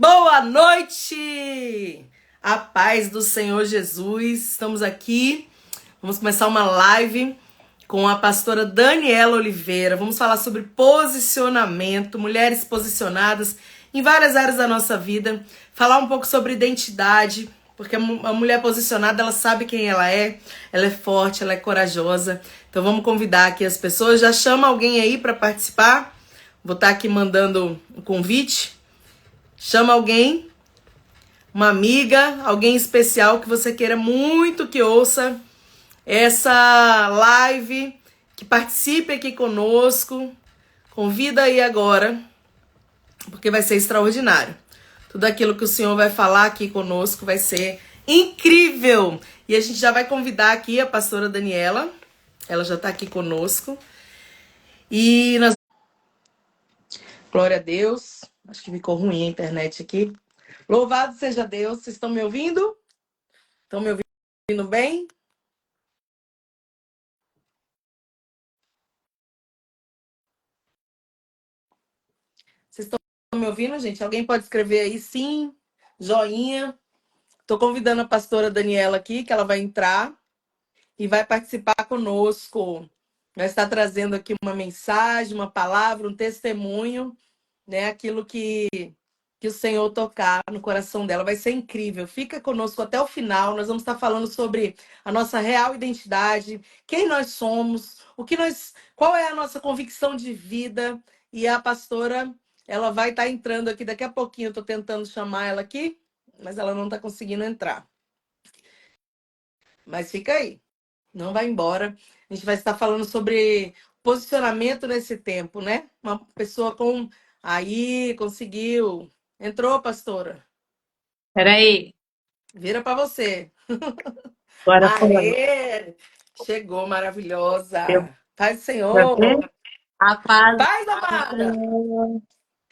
Boa noite! A paz do Senhor Jesus. Estamos aqui. Vamos começar uma live com a pastora Daniela Oliveira. Vamos falar sobre posicionamento, mulheres posicionadas em várias áreas da nossa vida. Falar um pouco sobre identidade, porque a mulher posicionada, ela sabe quem ela é forte, ela é corajosa. Então vamos convidar aqui as pessoas. Já chama alguém aí para participar. Vou estar aqui mandando o convite. Chama alguém, uma amiga, alguém especial que você queira muito que ouça essa live, que participe aqui conosco. Convida aí agora, porque vai ser extraordinário. Tudo aquilo que o Senhor vai falar aqui conosco vai ser incrível. E a gente já vai convidar aqui a pastora Daniela. Ela já está aqui conosco. E nós... Glória a Deus. Acho que ficou ruim a internet aqui. Louvado seja Deus. Vocês estão me ouvindo? Estão me ouvindo bem? Vocês estão me ouvindo, gente? Alguém pode escrever aí sim, joinha. Estou convidando a pastora Daniela aqui, que ela vai entrar e vai participar conosco. Vai estar trazendo aqui uma mensagem, uma palavra, um testemunho, né? Aquilo que o Senhor tocar no coração dela. Vai ser incrível. Fica conosco até o final. Nós vamos estar falando sobre a nossa real identidade, quem nós somos, qual é a nossa convicção de vida. E a pastora, ela vai estar entrando aqui daqui a pouquinho. Eu estou tentando chamar ela aqui, mas ela não está conseguindo entrar. Mas fica aí. Não vai embora. A gente vai estar falando sobre posicionamento nesse tempo, né? Uma pessoa com... Aí, conseguiu. Entrou, pastora. Peraí, Vira para você. agora foi. Aê! Chegou, Deu maravilhosa. Paz do pra ver? Senhor. A paz Paz, do amada. Senhor.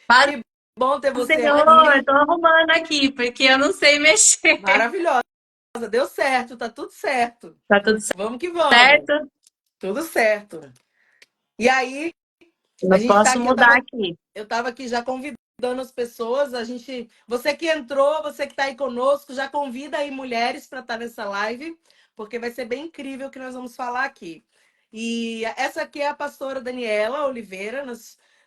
Paz Que bom ter do você Senhor, eu aqui. tô arrumando aqui, porque eu não sei mexer. Maravilhosa. Deu certo, tá tudo certo. Tá tudo Vamos que vamos. certo? Tudo certo. E aí, a Eu gente tá posso aqui, mudar aqui. eu tava aqui já convidando as pessoas. Você que entrou, você que está aí conosco, já convida aí mulheres para estar nessa live, porque vai ser bem incrível o que nós vamos falar aqui. E essa aqui é a pastora Daniela Oliveira,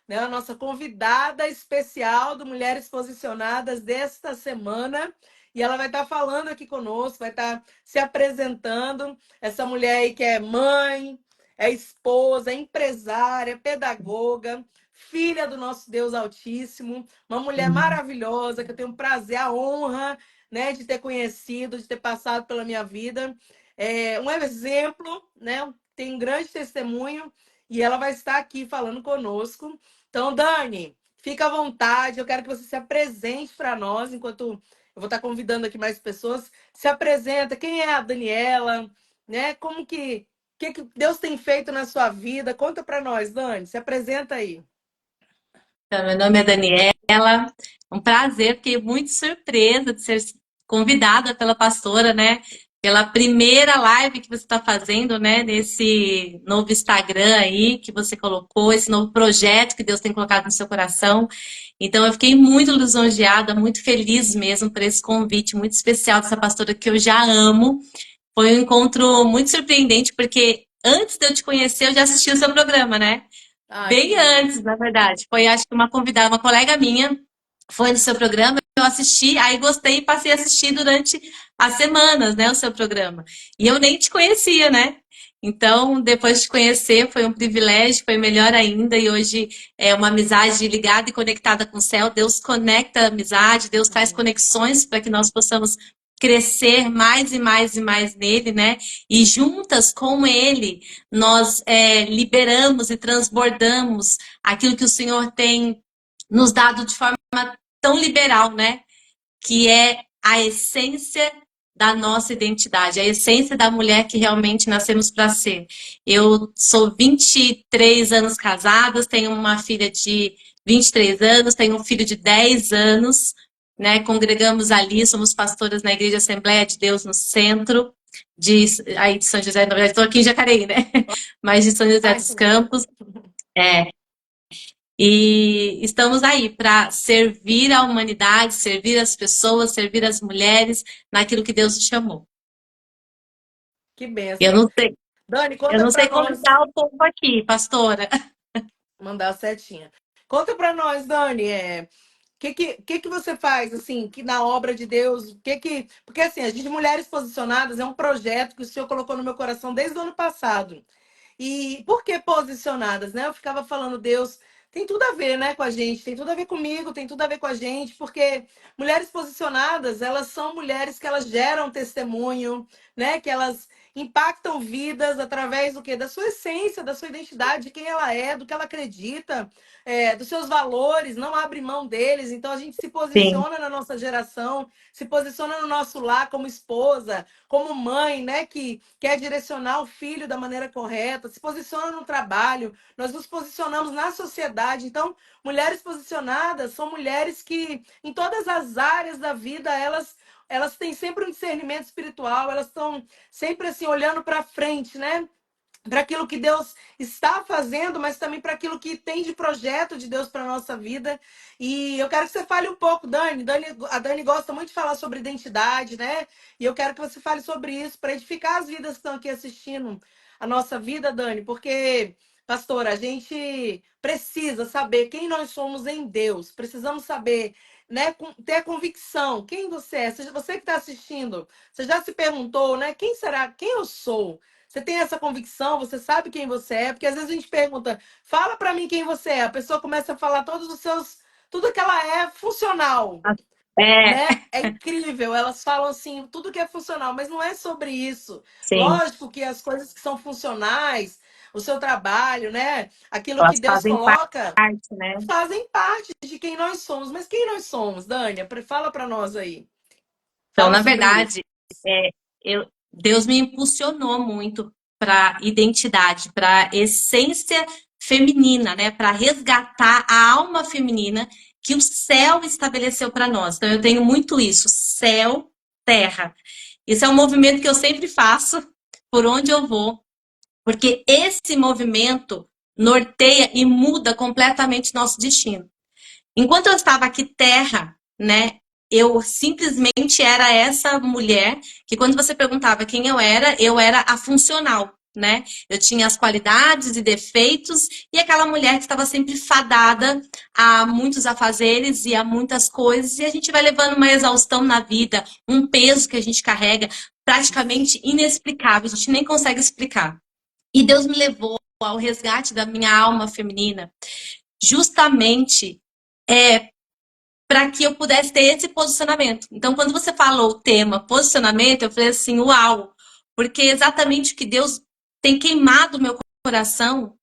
né, a nossa convidada especial do Mulheres Posicionadas desta semana. E ela vai estar falando aqui conosco, vai estar se apresentando. Essa mulher aí que é mãe, é esposa, é empresária, é pedagoga, filha do nosso Deus Altíssimo, uma mulher maravilhosa que eu tenho o prazer, a honra, né, de ter conhecido, de ter passado pela minha vida. É um exemplo, né? Tem um grande testemunho e ela vai estar aqui falando conosco. Então, Dani, fica à vontade. Eu quero que você se apresente para nós, enquanto eu vou estar convidando aqui mais pessoas. Se apresenta, quem é a Daniela, né? O que Deus tem feito na sua vida? Conta para nós, Dani. Se apresenta aí. Então, meu nome é Daniela. Um prazer, fiquei muito surpresa de ser convidada pela pastora, né? Pela primeira live que você está fazendo, né? Nesse novo Instagram aí que você colocou, esse novo projeto que Deus tem colocado no seu coração. Então, eu fiquei muito lisonjeada, muito feliz mesmo por esse convite muito especial dessa pastora que eu já amo. Foi um encontro muito surpreendente, porque antes de eu te conhecer, eu já assisti o seu programa, né? Ai, que Bem lindo. antes, na verdade. Foi, acho que uma convidada, uma colega minha, foi no seu programa, eu assisti, aí gostei e passei a assistir durante as semanas, né, o seu programa. E eu nem te conhecia, né? Então, depois de te conhecer, foi um privilégio, foi melhor ainda, e hoje é uma amizade ligada e conectada com o céu. Deus conecta a amizade, Deus traz conexões para que nós possamos crescer mais e mais e mais nele, né? E juntas com ele, nós liberamos e transbordamos aquilo que o Senhor tem nos dado de forma tão liberal, né? Que é a essência da nossa identidade, a essência da mulher que realmente nascemos para ser. Eu sou 23 anos casada, tenho uma filha de 23 anos, tenho um filho de 10 anos, né? Congregamos ali, somos pastoras na Igreja Assembleia de Deus no centro aí de São José, na verdade estou aqui em Jacareí, né? Mas de São José Ai, dos Campos. É, E estamos aí para servir a humanidade, servir as pessoas, servir as mulheres naquilo que Deus nos chamou. Que Eu bênção. não sei, Dani, eu conta não pra sei nós. convidar o povo aqui, pastora. Mandar a setinha. Conta pra nós, Dani, que você faz, assim, que na obra de Deus, Porque, assim, a gente Mulheres Posicionadas é um projeto que o Senhor colocou no meu coração desde o ano passado. E por que posicionadas, né? Eu ficava falando, Deus, tem tudo a ver, né, com a gente, tem tudo a ver comigo, tem tudo a ver com a gente, porque mulheres posicionadas, elas são mulheres que elas geram testemunho, né? Que elas impactam vidas através do quê? Da sua essência, da sua identidade, de quem ela é, do que ela acredita, dos seus valores, não abre mão deles. Então a gente se Sim, posiciona na nossa geração, se posiciona no nosso lar como esposa, como mãe, né, que quer direcionar o filho da maneira correta, se posiciona no trabalho, nós nos posicionamos na sociedade. Então, mulheres posicionadas são mulheres que, em todas as áreas da vida, elas têm sempre um discernimento espiritual, elas estão sempre assim olhando para frente, né? Para aquilo que Deus está fazendo, mas também para aquilo que tem de projeto de Deus para a nossa vida. E eu quero que você fale um pouco, Dani. A Dani gosta muito de falar sobre identidade, né? E eu quero que você fale sobre isso para edificar as vidas que estão aqui assistindo a nossa vida, Dani, porque, pastora, a gente precisa saber quem nós somos em Deus. Precisamos saber, né, ter a convicção, quem você é. Você que está assistindo, você já se perguntou, né? Quem será? Quem eu sou? Você tem essa convicção, você sabe quem você é, porque às vezes a gente pergunta, fala pra mim quem você é. A pessoa começa a falar todos os seus, tudo que ela é funcional, é, né? É incrível. Elas falam assim, tudo que é funcional, mas não é sobre isso. sim, Lógico que as coisas que são funcionais, o seu trabalho, né? Aquilo que elas Deus fazem coloca, parte, né? fazem parte de quem nós somos. Mas quem nós somos, Dânia? Fala pra nós aí. Então, Fala na sobre isso. verdade, Deus me impulsionou muito para identidade, para essência feminina, né? Para resgatar a alma feminina que o céu estabeleceu para nós. Então, eu tenho muito isso, céu, terra. Isso é um movimento que eu sempre faço por onde eu vou, porque esse movimento norteia e muda completamente nosso destino. Enquanto eu estava aqui terra, né, eu simplesmente era essa mulher que quando você perguntava quem eu era a funcional, né? Eu tinha as qualidades e defeitos e aquela mulher que estava sempre fadada a muitos afazeres e a muitas coisas e a gente vai levando uma exaustão na vida, um peso que a gente carrega praticamente inexplicável, a gente nem consegue explicar. E Deus me levou ao resgate da minha alma feminina, justamente para que eu pudesse ter esse posicionamento. Então, quando você falou o tema posicionamento, eu falei assim, uau, porque é exatamente o que Deus tem queimado o meu coração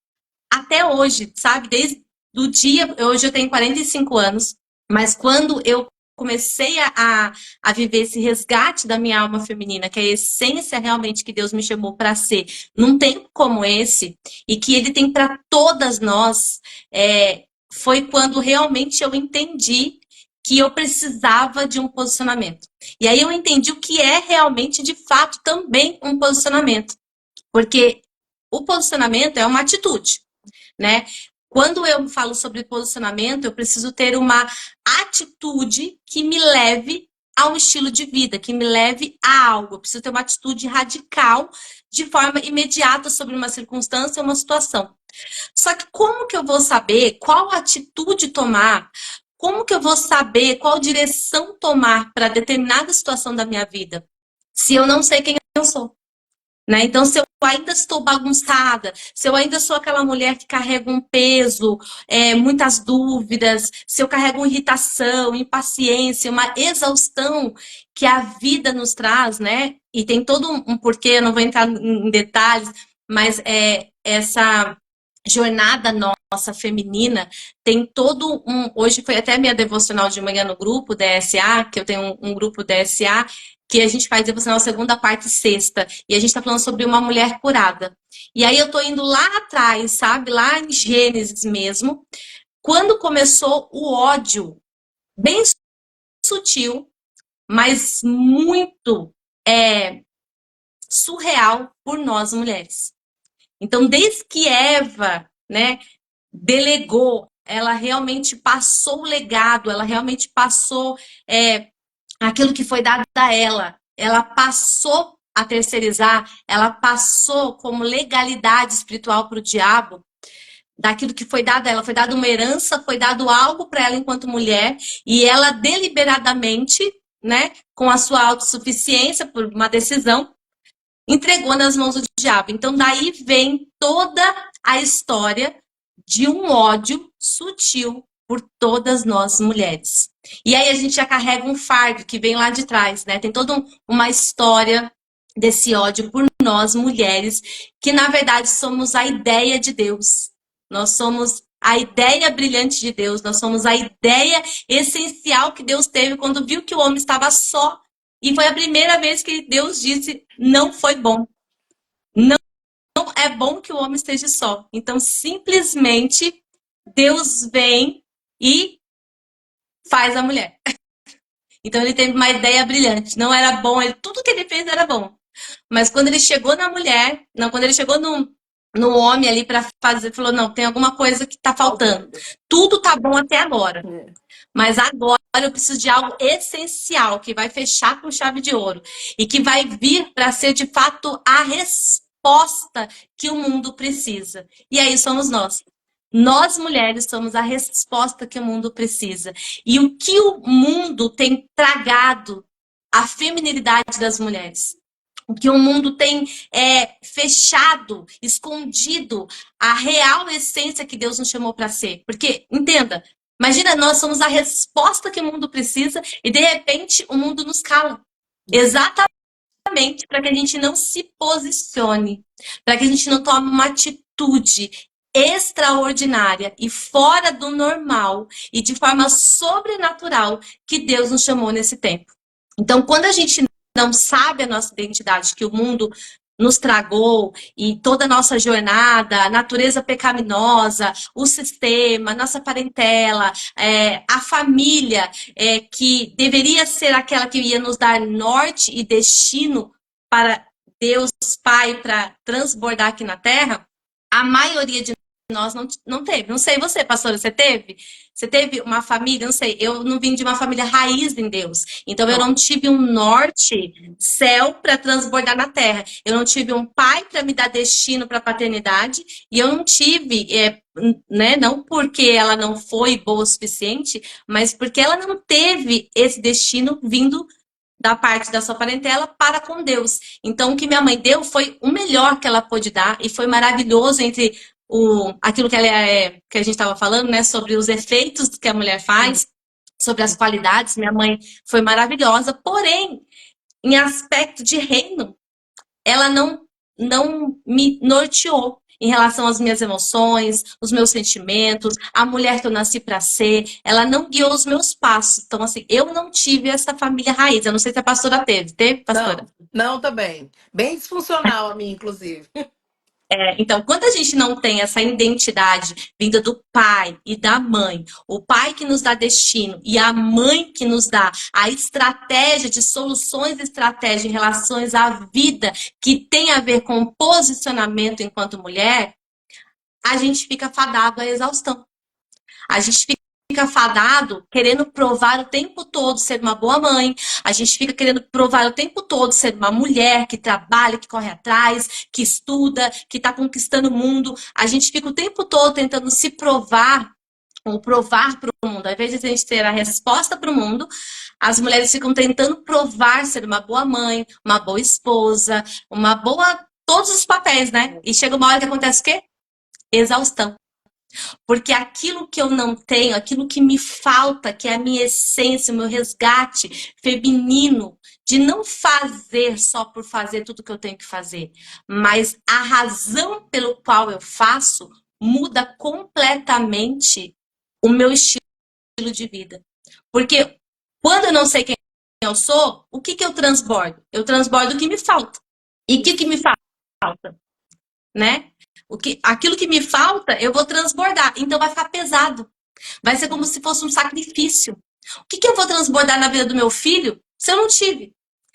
até hoje, sabe? Desde o dia, hoje eu tenho 45 anos, mas quando eu comecei a viver esse resgate da minha alma feminina, que é a essência realmente que Deus me chamou para ser, num tempo como esse, e que Ele tem para todas nós, foi quando realmente eu entendi que eu precisava de um posicionamento. E aí eu entendi o que é realmente, de fato, também um posicionamento. Porque o posicionamento é uma atitude, né? Quando eu falo sobre posicionamento, eu preciso ter uma atitude que me leve a um estilo de vida, que me leve a algo. Eu preciso ter uma atitude radical, de forma imediata sobre uma circunstância, uma situação. Só que como que eu vou saber qual atitude tomar? Como que eu vou saber qual direção tomar para determinada situação da minha vida? Se eu não sei quem eu sou. Né? Então, se eu ainda estou bagunçada, se eu ainda sou aquela mulher que carrega um peso, muitas dúvidas, se eu carrego irritação, impaciência, uma exaustão que a vida nos traz, né? E tem todo um porquê, eu não vou entrar em detalhes, mas essa jornada nossa feminina tem todo um. Hoje foi até minha devocional de manhã no grupo DSA, que eu tenho um grupo DSA, que a gente faz devocional segunda, quarta e sexta. E a gente está falando sobre uma mulher curada. E aí eu tô indo lá atrás, sabe? Lá em Gênesis mesmo. Quando começou o ódio, bem sutil, mas muito surreal por nós mulheres. Então, desde que Eva, né, delegou ela realmente passou o legado, ela realmente passou aquilo que foi dado a ela. Ela passou a terceirizar, ela passou como legalidade espiritual para o diabo daquilo que foi dado a ela. Foi dado uma herança, foi dado algo para ela enquanto mulher, e ela deliberadamente, né, com a sua autossuficiência, por uma decisão, entregou nas mãos do diabo. Então, daí vem toda a história de um ódio sutil por todas nós mulheres. E aí a gente já carrega um fardo que vem lá de trás, né? Tem toda uma história desse ódio por nós mulheres, que na verdade somos a ideia de Deus. Nós somos a ideia brilhante de Deus, nós somos a ideia essencial que Deus teve quando viu que o homem estava só. E foi a primeira vez que Deus disse: não foi bom. Não é bom que o homem esteja só. Então, simplesmente, Deus vem e faz a mulher. Então, ele teve uma ideia brilhante. Não era bom, tudo que ele fez era bom. Mas quando ele chegou na mulher, não, quando ele chegou no homem ali para fazer, falou: não, tem alguma coisa que tá faltando. Tudo tá bom até agora. Mas agora eu preciso de algo essencial, que vai fechar com chave de ouro. E que vai vir para ser, de fato, a resposta que o mundo precisa. E aí somos nós. Nós, mulheres, somos a resposta que o mundo precisa. E o que o mundo tem tragado a feminilidade das mulheres. O que o mundo tem fechado, escondido a real essência que Deus nos chamou para ser. Porque, entenda, imagina, nós somos a resposta que o mundo precisa e, de repente, o mundo nos cala. Exatamente para que a gente não se posicione, para que a gente não tome uma atitude extraordinária e fora do normal e de forma sobrenatural que Deus nos chamou nesse tempo. Então, quando a gente não sabe a nossa identidade, que o mundo nos tragou, e toda a nossa jornada, a natureza pecaminosa, o sistema, nossa parentela, a família, que deveria ser aquela que ia nos dar norte e destino para Deus Pai, para transbordar aqui na Terra, a maioria de nós não teve. Não sei você, pastora, você teve? Você teve uma família, não sei, eu não vim de uma família raiz em Deus. Então eu não tive um norte, céu para transbordar na terra. Eu não tive um pai para me dar destino para a paternidade. E eu não tive, né, não porque ela não foi boa o suficiente, mas porque ela não teve esse destino vindo da parte da sua parentela para com Deus. Então o que minha mãe deu foi o melhor que ela pôde dar e foi maravilhoso entre aquilo que que a gente estava falando, né, sobre os efeitos que a mulher faz, sobre as qualidades. Minha mãe foi maravilhosa, porém, em aspecto de reino, ela não me norteou em relação às minhas emoções, os meus sentimentos, a mulher que eu nasci para ser. Ela não guiou os meus passos. Então, assim, eu não tive essa família raiz. Eu não sei se a pastora teve. Teve, pastora? Não, também. Bem disfuncional a minha, inclusive. Então, quando a gente não tem essa identidade vinda do pai e da mãe, o pai que nos dá destino e a mãe que nos dá a estratégia de soluções, estratégia em relações à vida que tem a ver com posicionamento enquanto mulher, a gente fica fadado à exaustão. A gente fica fadado querendo provar o tempo todo ser uma boa mãe, a gente fica querendo provar o tempo todo ser uma mulher que trabalha, que corre atrás, que estuda, que está conquistando o mundo. A gente fica o tempo todo tentando se provar ou provar para o mundo. Ao invés de a gente ter a resposta para o mundo, as mulheres ficam tentando provar ser uma boa mãe, uma boa esposa, uma boa... todos os papéis, né? E chega uma hora que acontece o quê? Exaustão. Porque aquilo que eu não tenho, aquilo que me falta, que é a minha essência, o meu resgate feminino, de não fazer só por fazer tudo que eu tenho que fazer, mas a razão pelo qual eu faço muda completamente o meu estilo de vida. Porque quando eu não sei quem eu sou, o que eu transbordo? Eu transbordo o que me falta. E o que me falta? Né? Aquilo que me falta, eu vou transbordar. Então vai ficar pesado. Vai ser como se fosse um sacrifício. O que eu vou transbordar na vida do meu filho se eu não tive?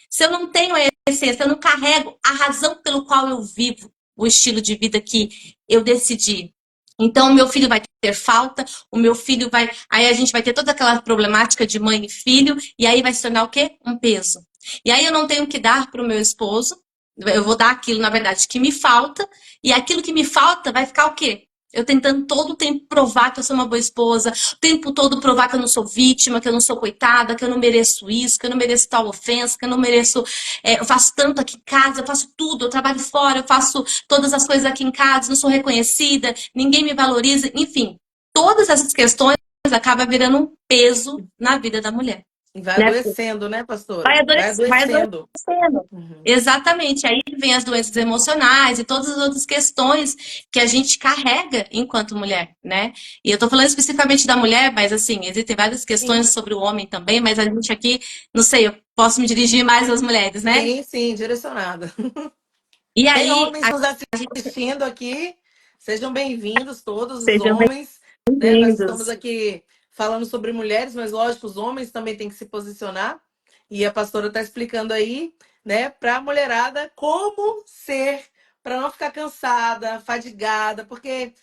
Se eu não tenho a essência, se eu não carrego a razão pelo qual eu vivo, o estilo de vida que eu decidi. Então, o meu filho vai ter falta, o meu filho vai. Aí a gente vai ter toda aquela problemática de mãe e filho, e aí vai se tornar o quê? Um peso. E aí eu não tenho que dar para o meu esposo, eu vou dar aquilo, na verdade, que me falta, e aquilo que me falta vai ficar o quê? Eu tentando todo o tempo provar que eu sou uma boa esposa, o tempo todo provar que eu não sou vítima, que eu não sou coitada, que eu não mereço isso, que eu não mereço tal ofensa, que eu não mereço. Eu faço tanto aqui em casa, eu faço tudo, eu trabalho fora, eu faço todas as coisas aqui em casa, não sou reconhecida, ninguém me valoriza, enfim. Todas essas questões acabam virando um peso na vida da mulher. E vai Né? adoecendo, né, Vai pastora? Vai adoecendo, vai adoecendo. adoecendo. Uhum. Exatamente. Aí vem as doenças emocionais e todas as outras questões que a gente carrega enquanto mulher, né? E eu tô falando especificamente da mulher, mas assim, existem várias Sim, questões sobre o homem também, mas a gente aqui, não sei, eu posso me dirigir mais às mulheres, né? sim, sim, direcionada. E Tem aí, homens nos assistindo aqui. Sejam bem-vindos, todos os sejam homens. Né? Nós estamos bem-vindos. aqui falando sobre mulheres, mas lógico, os homens também têm que se posicionar. E a pastora está explicando aí, né, para a mulherada como ser, para não ficar cansada, fadigada, porque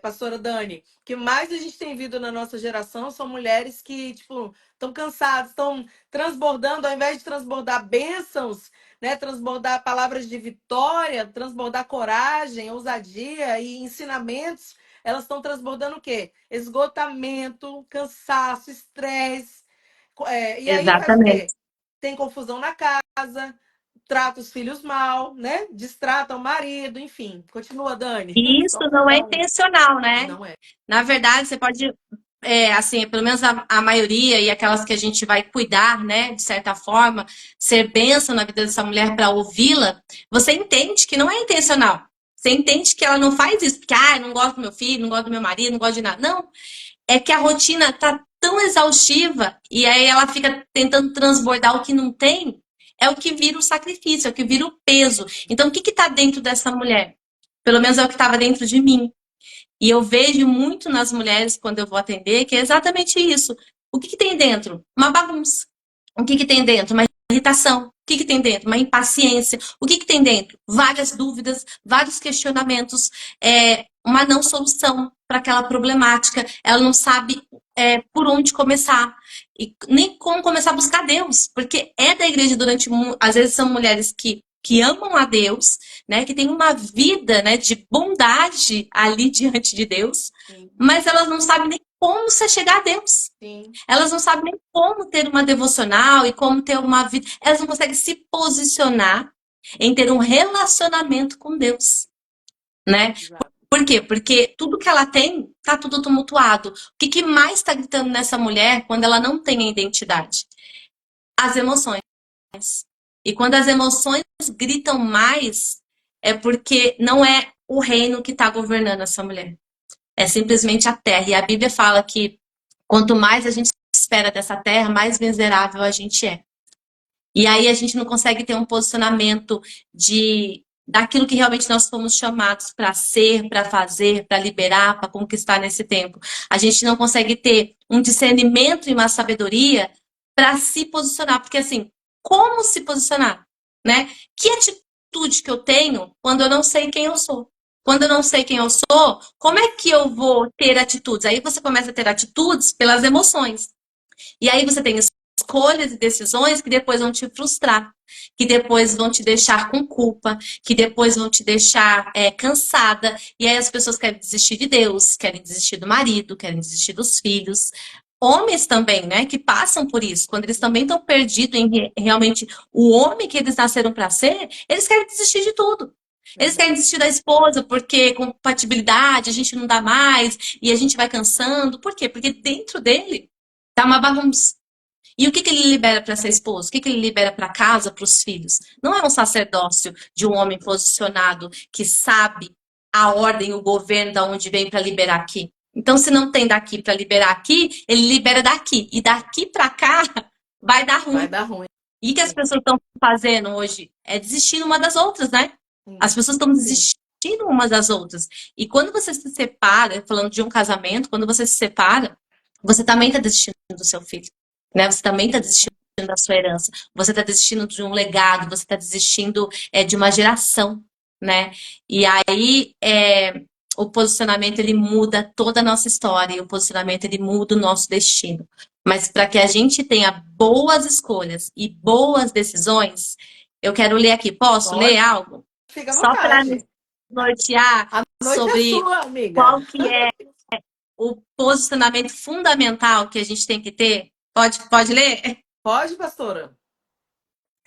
pastora Dani, o que mais a gente tem visto na nossa geração são mulheres que, tipo, estão cansadas, estão transbordando, ao invés de transbordar bênçãos, né, transbordar palavras de vitória, transbordar coragem, ousadia e ensinamentos, elas estão transbordando o quê? Esgotamento, cansaço, estresse. E aí faz o quê? Exatamente. Tem confusão na casa, trata os filhos mal, né? Distrata o marido, enfim. Continua, Dani. E isso Só para não é dar um. intencional, né? Não é. Na verdade, você pode, assim, pelo menos a maioria e aquelas que a gente vai cuidar, né, de certa forma, ser bênção na vida dessa mulher para ouvi-la, você entende que não é intencional. Você entende que ela não faz isso porque, eu não gosto do meu filho, não gosto do meu marido, não gosto de nada. Não, é que a rotina tá tão exaustiva e aí ela fica tentando transbordar o que não tem, é o que vira o sacrifício, é o que vira o peso. Então, o que que tá dentro dessa mulher? Pelo menos é o que estava dentro de mim. E eu vejo muito nas mulheres, quando eu vou atender, que é exatamente isso. O que que tem dentro? Uma bagunça. O que que tem dentro? Uma irritação. O que que tem dentro? Uma impaciência. O que que tem dentro? Várias dúvidas, vários questionamentos, uma não solução para aquela problemática. Ela não sabe por onde começar. E nem como começar a buscar Deus. Porque é da igreja durante... Às vezes são mulheres que amam a Deus, né, que têm uma vida, né, de bondade ali diante de Deus, Sim, mas elas não sabem nem como se chegar a Deus. sim. Elas não sabem nem como ter uma devocional e como ter uma vida. Elas não conseguem se posicionar em ter um relacionamento com Deus, né? Exato. Por quê? Porque tudo que ela tem tá tudo tumultuado. O que, que mais está gritando nessa mulher quando ela não tem a identidade? As emoções. E quando as emoções gritam mais, é porque não é o reino que está governando essa mulher. É simplesmente a terra. E a Bíblia fala que quanto mais a gente espera dessa terra, mais miserável a gente é. E aí a gente não consegue ter um posicionamento daquilo que realmente nós fomos chamados para ser, para fazer, para liberar, para conquistar nesse tempo. A gente não consegue ter um discernimento e uma sabedoria para se posicionar, porque assim, como se posicionar, né? Que atitude que eu tenho quando eu não sei quem eu sou? Quando eu não sei quem eu sou, como é que eu vou ter atitudes? Aí você começa a ter atitudes pelas emoções. E aí você tem escolhas e decisões que depois vão te frustrar, que depois vão te deixar com culpa, que depois vão te deixar cansada. E aí as pessoas querem desistir de Deus, querem desistir do marido, querem desistir dos filhos. Homens também, né, que passam por isso, quando eles também estão perdidos em realmente o homem que eles nasceram para ser, eles querem desistir de tudo. Eles querem desistir da esposa porque compatibilidade, a gente não dá mais e a gente vai cansando. Por quê? Porque dentro dele tá uma bagunça. E o que, que ele libera para ser esposo? O que, que ele libera para casa, para os filhos? Não é um sacerdócio de um homem posicionado que sabe a ordem, o governo, da onde vem para liberar aqui. Então, se não tem daqui para liberar aqui, ele libera daqui. E daqui para cá vai dar Vai ruim. dar ruim. E o que as pessoas estão fazendo hoje é desistir uma das outras, né? As pessoas estão Sim. desistindo umas das outras. E quando você se separa, falando de um casamento, quando você se separa, você também está desistindo do seu filho, né? Você também está desistindo da sua herança. Você está desistindo de um legado. Você está desistindo de uma geração, né? E aí o posicionamento ele muda toda a nossa história, e o posicionamento ele muda o nosso destino. Mas para que a gente tenha boas escolhas e boas decisões, eu quero ler aqui. Posso ler algo? Fica à Só para vontade. nortear A noite é sobre sua, amiga. qual que é o posicionamento fundamental que a gente tem que ter. Pode ler? Pode, pastora.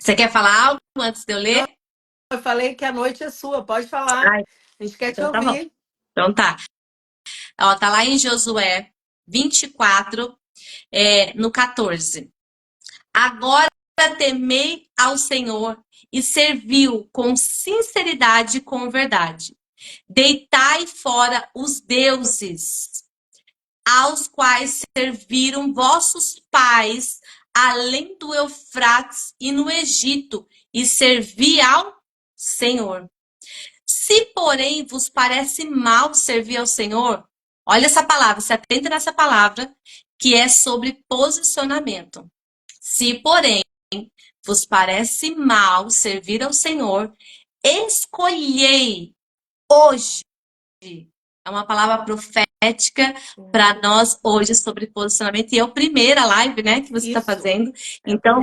Você quer falar algo antes de eu ler? Eu falei que a noite é sua, pode falar. Ai, A gente quer te então tá bom. ouvir. Então tá. Ó, tá lá em Josué 24, no 14. Agora temei ao Senhor e serviu com sinceridade e com verdade. Deitai fora os deuses aos quais serviram vossos pais, além do Eufrates e no Egito, e servi ao Senhor. Se, porém, vos parece mal servir ao Senhor, olha essa palavra, se atenta nessa palavra, que é sobre posicionamento. Se, porém, vos parece mal servir ao Senhor, escolhei hoje. É uma palavra profética para nós hoje sobre posicionamento. E é a primeira live, né, que você está fazendo. Então,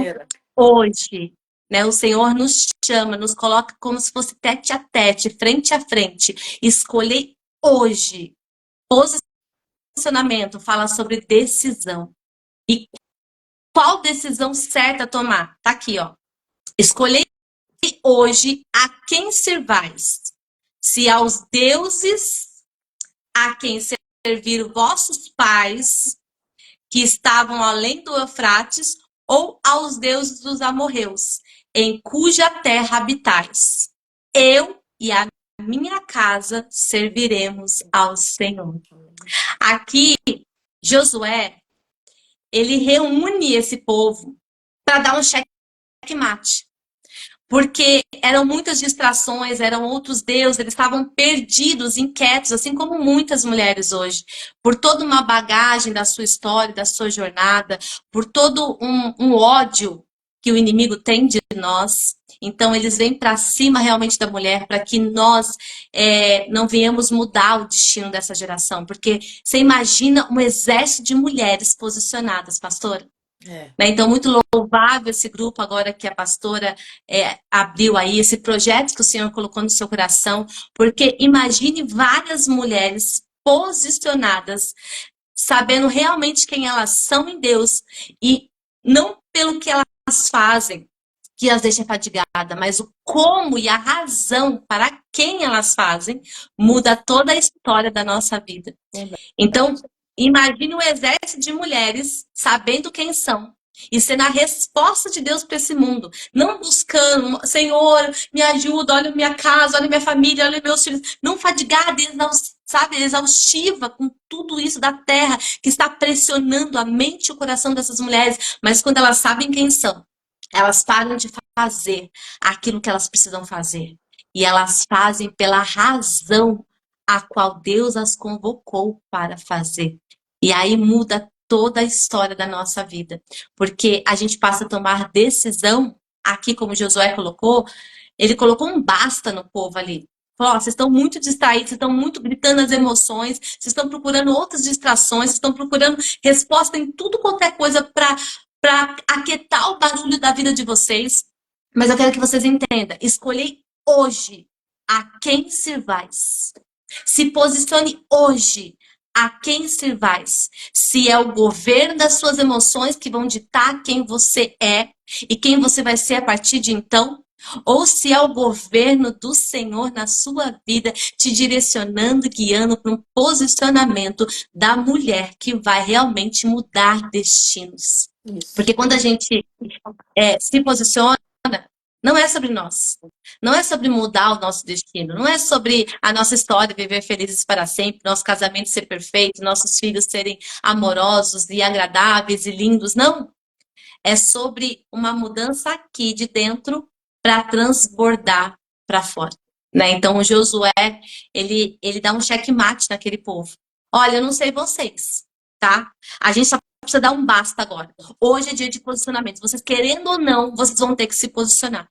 hoje, né, o Senhor nos chama, nos coloca como se fosse tete a tete, frente a frente. Escolher hoje. Posicionamento fala sobre decisão. E qual decisão certa tomar? Tá aqui, ó. Escolher hoje a quem servais. Se aos deuses a quem serviram vossos pais, que estavam além do Eufrates, ou aos deuses dos amorreus, em cuja terra habitais. Eu e a minha casa serviremos ao Senhor. Aqui, Josué, ele reúne esse povo para dar um checkmate. Porque eram muitas distrações, eram outros deuses, eles estavam perdidos, inquietos, assim como muitas mulheres hoje, por toda uma bagagem da sua história, da sua jornada, por todo um ódio que o inimigo tem de nós. Então, eles vêm para cima realmente da mulher, para que nós não venhamos mudar o destino dessa geração. Porque você imagina um exército de mulheres posicionadas, pastora? Né? Então, muito louvável esse grupo agora que a pastora abriu aí, esse projeto que o Senhor colocou no seu coração, porque imagine várias mulheres posicionadas, sabendo realmente quem elas são em Deus, e não pelo que elas fazem, que as deixa fadigada, mas o como e a razão para quem elas fazem, muda toda a história da nossa vida. Então, imagine um exército de mulheres sabendo quem são e sendo a resposta de Deus para esse mundo. Não buscando, Senhor, me ajuda, olha minha casa, olha minha família, olha meus filhos. Não fadigada, exaustiva com tudo isso da terra que está pressionando a mente e o coração dessas mulheres. Mas quando elas sabem quem são, elas param de fazer aquilo que elas precisam fazer. E elas fazem pela razão a qual Deus as convocou para fazer. E aí muda toda a história da nossa vida. Porque a gente passa a tomar decisão, aqui como Josué colocou, ele colocou um basta no povo ali. Falou, vocês estão muito distraídos, vocês estão muito gritando as emoções, vocês estão procurando outras distrações, vocês estão procurando resposta em tudo qualquer coisa para aquietar o barulho da vida de vocês. Mas eu quero que vocês entendam, escolhi hoje a quem servais. Se posicione hoje a quem servais. Se é o governo das suas emoções que vão ditar quem você é e quem você vai ser a partir de então, ou se é o governo do Senhor na sua vida, te direcionando, guiando para um posicionamento da mulher que vai realmente mudar destinos. Isso. Porque quando a gente se posiciona, não é sobre nós. Não é sobre mudar o nosso destino. Não é sobre a nossa história viver felizes para sempre, nosso casamento ser perfeito, nossos filhos serem amorosos e agradáveis e lindos. Não. É sobre uma mudança aqui de dentro para transbordar para fora. Né? Então, o Josué, ele dá um checkmate naquele povo. Olha, eu não sei vocês, tá? A gente só precisa dar um basta agora. Hoje é dia de posicionamento. Vocês querendo ou não, vocês vão ter que se posicionar.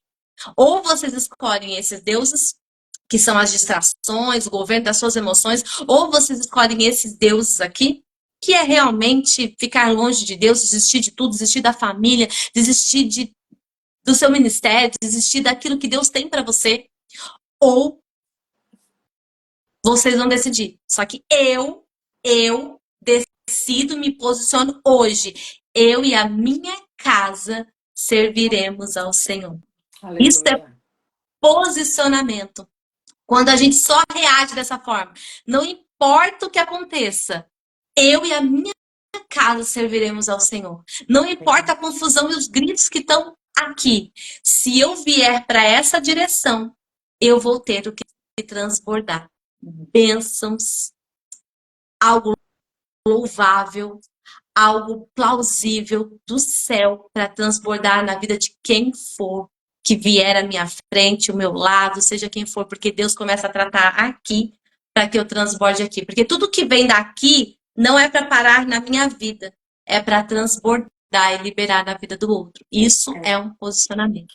Ou vocês escolhem esses deuses, que são as distrações, o governo das suas emoções, ou vocês escolhem esses deuses aqui, que é realmente ficar longe de Deus, desistir de tudo, desistir da família, desistir do seu ministério, desistir daquilo que Deus tem para você, ou vocês vão decidir. Só que eu decido, me posiciono hoje. Eu e a minha casa serviremos ao Senhor. Isso é Aleluia. posicionamento. Quando a gente só reage dessa forma, não importa o que aconteça, eu e a minha casa serviremos ao Senhor. Não importa a confusão e os gritos que estão aqui. Se eu vier para essa direção, eu vou ter o que transbordar. Bênçãos, algo louvável, algo plausível do céu para transbordar na vida de quem for que vier à minha frente, o meu lado, seja quem for, porque Deus começa a tratar aqui para que eu transborde aqui. Porque tudo que vem daqui não é para parar na minha vida, é para transbordar e liberar na vida do outro. Isso é um posicionamento.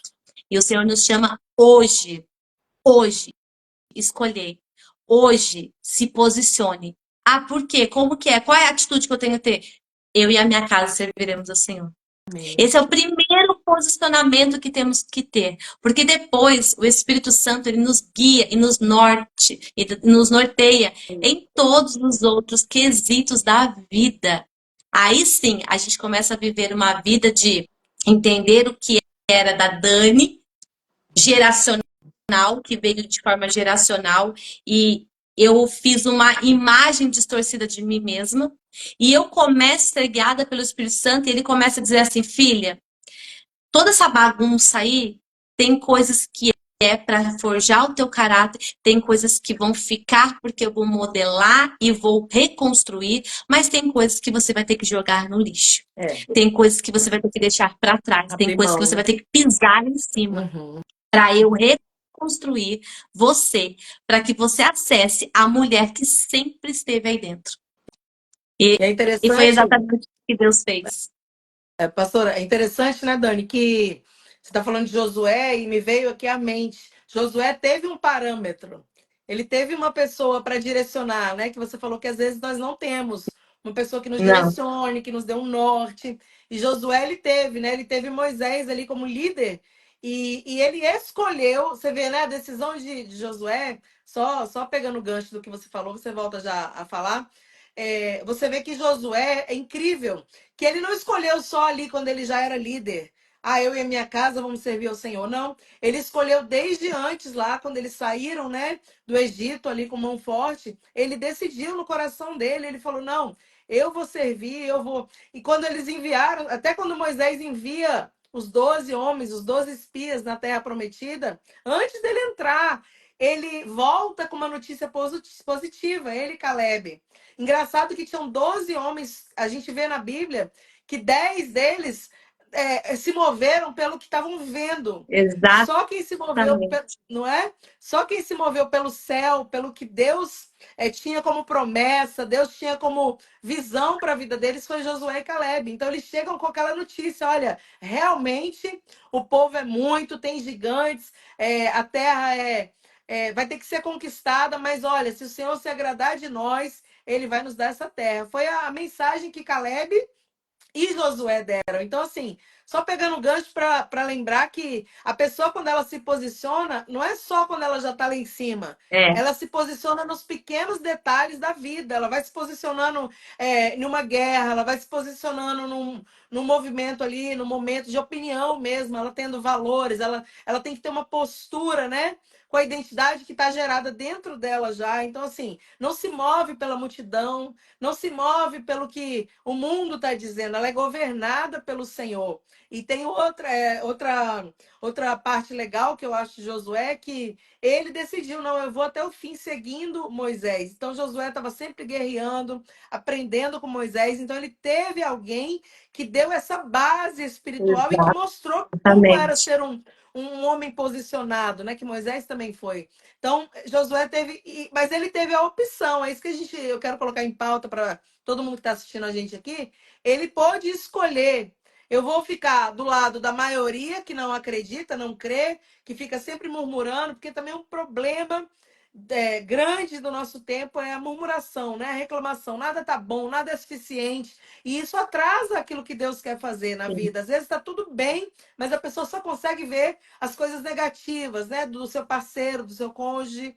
E o Senhor nos chama hoje, escolher. Hoje, se posicione. Ah, por quê? Como que é? Qual é a atitude que eu tenho que ter? Eu e a minha casa serviremos ao Senhor. Amém. Esse é o primeiro posicionamento que temos que ter, porque depois o Espírito Santo ele nos guia e nos norteia em todos os outros quesitos da vida. Aí sim, a gente começa a viver uma vida de entender o que era da Dani, geracional, que veio de forma geracional, e eu fiz uma imagem distorcida de mim mesma, e eu começo a ser guiada pelo Espírito Santo, e ele começa a dizer assim, filha, toda essa bagunça aí, tem coisas que é para forjar o teu caráter, tem coisas que vão ficar porque eu vou modelar e vou reconstruir, mas tem coisas que você vai ter que jogar no lixo. Tem coisas que você vai ter que deixar para trás, tem coisas que você vai ter que pisar em cima. Para eu reconstruir você, para que você acesse a mulher que sempre esteve aí dentro. É E foi interessante, exatamente o que Deus fez. pastora, é interessante, né, Dani, que você está falando de Josué e me veio aqui à mente. Josué teve um parâmetro, ele teve uma pessoa para direcionar, né? Que você falou que às vezes nós não temos uma pessoa que nos Não, direcione, que nos dê um norte. E Josué ele teve, né? Ele teve Moisés ali como líder e ele escolheu. Você vê, né? A decisão de Josué, só pegando o gancho do que você falou, você volta já a falar. Você vê que Josué é incrível que ele não escolheu só ali quando ele já era líder. Ah, eu e a minha casa vamos servir ao Senhor. Não, ele escolheu desde antes lá, quando eles saíram, né, do Egito ali com mão forte. Ele decidiu no coração dele, ele falou: "Não, eu vou servir, eu vou". E quando eles enviaram, até quando Moisés envia os 12 homens, os 12 espias na terra prometida, antes dele entrar, ele volta com uma notícia positiva, ele e Caleb. Engraçado que tinham 12 homens, a gente vê na Bíblia que 10 deles se moveram pelo que estavam vendo. Só quem se moveu, exatamente. não é? Só quem se moveu pelo céu, pelo que Deus tinha como promessa, Deus tinha como visão para a vida deles, foi Josué e Caleb. Então eles chegam com aquela notícia: olha, realmente o povo é muito, tem gigantes, a terra vai ter que ser conquistada, mas olha, se o Senhor se agradar de nós, ele vai nos dar essa terra. Foi a mensagem que Caleb e Josué deram. Então, assim, só pegando o gancho para lembrar que a pessoa, quando ela se posiciona, não é só quando ela já está lá em cima. É, Ela se posiciona nos pequenos detalhes da vida. Ela vai se posicionando numa guerra, ela vai se posicionando num movimento ali, num momento de opinião mesmo, ela tendo valores, ela tem que ter uma postura, né? Com a identidade que está gerada dentro dela já. Então, assim, não se move pela multidão, não se move pelo que o mundo está dizendo, ela é governada pelo Senhor. E tem outra parte legal que eu acho de Josué, que ele decidiu, não, eu vou até o fim seguindo Moisés. Então Josué estava sempre guerreando, aprendendo com Moisés. Então ele teve alguém que deu essa base espiritual e que mostrou como era exatamente. ser um homem posicionado, né? Que Moisés também foi. Então, Josué teve, mas ele teve a opção, é isso que eu quero colocar em pauta para todo mundo que está assistindo a gente aqui. Ele pôde escolher Eu vou ficar do lado da maioria que não acredita, não crê, que fica sempre murmurando, porque também um problema grande do nosso tempo é a murmuração, né? A reclamação. Nada tá bom, nada é suficiente. E isso atrasa aquilo que Deus quer fazer na Sim. vida. Às vezes está tudo bem, mas a pessoa só consegue ver as coisas negativas, né? Do seu parceiro, do seu cônjuge,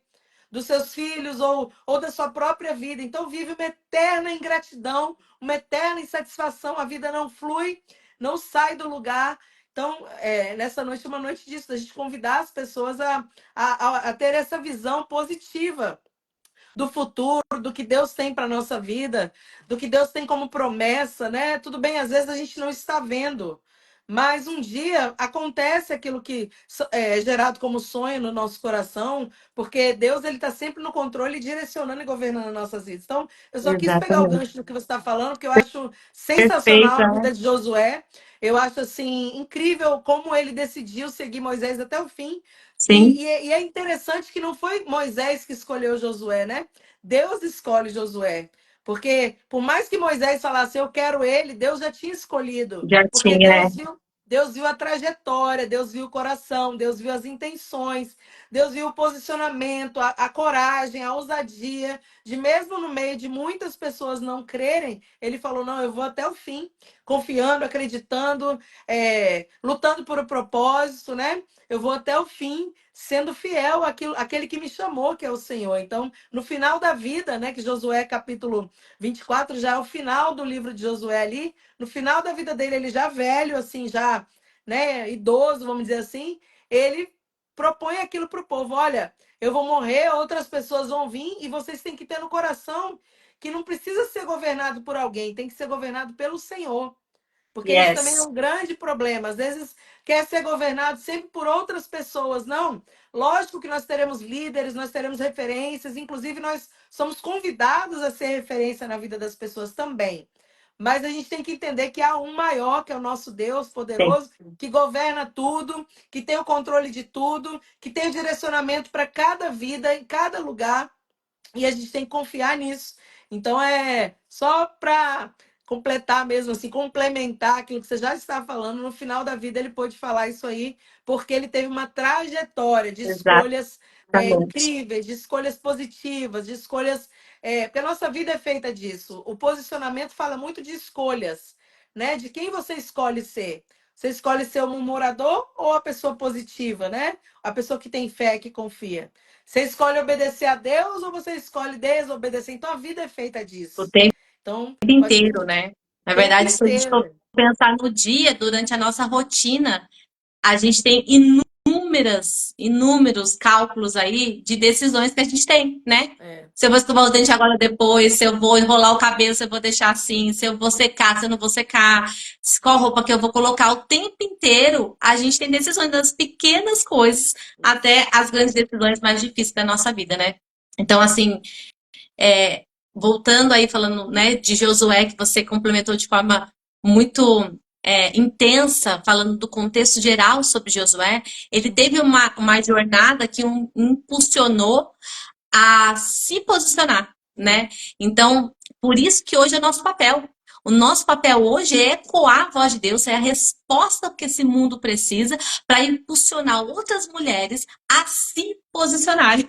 dos seus filhos ou da sua própria vida. Então vive uma eterna ingratidão, uma eterna insatisfação. A vida não flui, não sai do lugar. Então, nessa noite é uma noite disso, da gente convidar as pessoas a ter essa visão positiva do futuro, do que Deus tem para nossa vida, do que Deus tem como promessa, né? Tudo bem, às vezes a gente não está vendo, mas um dia acontece aquilo que é gerado como sonho no nosso coração, porque Deus ele está sempre no controle, direcionando e governando as nossas vidas. Então, eu só quis pegar o Exatamente. gancho do que você está falando, que eu acho sensacional Perfeita, a né? vida de Josué. Eu acho assim incrível como ele decidiu seguir Moisés até o fim. Sim, E é interessante que não foi Moisés que escolheu Josué, né? Deus escolhe Josué. Porque por mais que Moisés falasse, eu quero ele, Deus já tinha escolhido. já Porque tinha, né? Deus viu a trajetória, Deus viu o coração, Deus viu as intenções, Deus viu o posicionamento, a coragem, a ousadia, de mesmo no meio de muitas pessoas não crerem, ele falou: não, eu vou até o fim, confiando, acreditando, lutando por um propósito, né? Eu vou até o fim, sendo fiel àquele que me chamou, que é o Senhor. Então, no final da vida, né, que Josué capítulo 24 já é o final do livro de Josué ali, no final da vida dele, ele já velho, assim, já, né, idoso, vamos dizer assim, ele propõe aquilo para o povo: olha, eu vou morrer, outras pessoas vão vir, e vocês têm que ter no coração que não precisa ser governado por alguém, tem que ser governado pelo Senhor. Porque isso também é Yes. um grande problema. Às vezes quer ser governado sempre por outras pessoas. Não. Lógico que nós teremos líderes, nós teremos referências, inclusive nós somos convidados a ser referência na vida das pessoas também. Mas a gente tem que entender que há um maior, que é o nosso Deus Sim. poderoso, que governa tudo, que tem o controle de tudo, que tem o direcionamento para cada vida, em cada lugar. E a gente tem que confiar nisso. Então, é só para completar mesmo, assim, complementar aquilo que você já está falando. No final da vida, ele pôde falar isso aí, porque ele teve uma trajetória de escolhas Exatamente. incríveis, de escolhas positivas, de escolhas. Porque a nossa vida é feita disso. O posicionamento fala muito de escolhas, né? De quem você escolhe ser. Você escolhe ser o murmurador ou a pessoa positiva, né? A pessoa que tem fé, que confia. Você escolhe obedecer a Deus ou você escolhe desobedecer? Então a vida é feita O disso. tempo Então, pode ser inteiro, o né? Na tempo verdade, se a gente for inteiro. pensar no dia, durante a nossa rotina, a gente tem inúmeros cálculos aí de decisões que a gente tem, né? É, Se eu vou escovar o dente agora ou depois, se eu vou enrolar o cabelo, se eu vou deixar assim, se eu vou secar, se eu não vou secar, qual roupa que eu vou colocar. O tempo inteiro a gente tem decisões das pequenas coisas isso. até as grandes decisões mais difíceis da nossa vida, né? Então, assim, é, voltando aí falando, né, de Josué, que você complementou de forma muito intensa, falando do contexto geral sobre Josué, ele teve uma jornada que impulsionou a se posicionar, né? Então, por isso que hoje é nosso papel. O nosso papel hoje é ecoar a voz de Deus, é a resposta que esse mundo precisa para impulsionar outras mulheres a se posicionarem,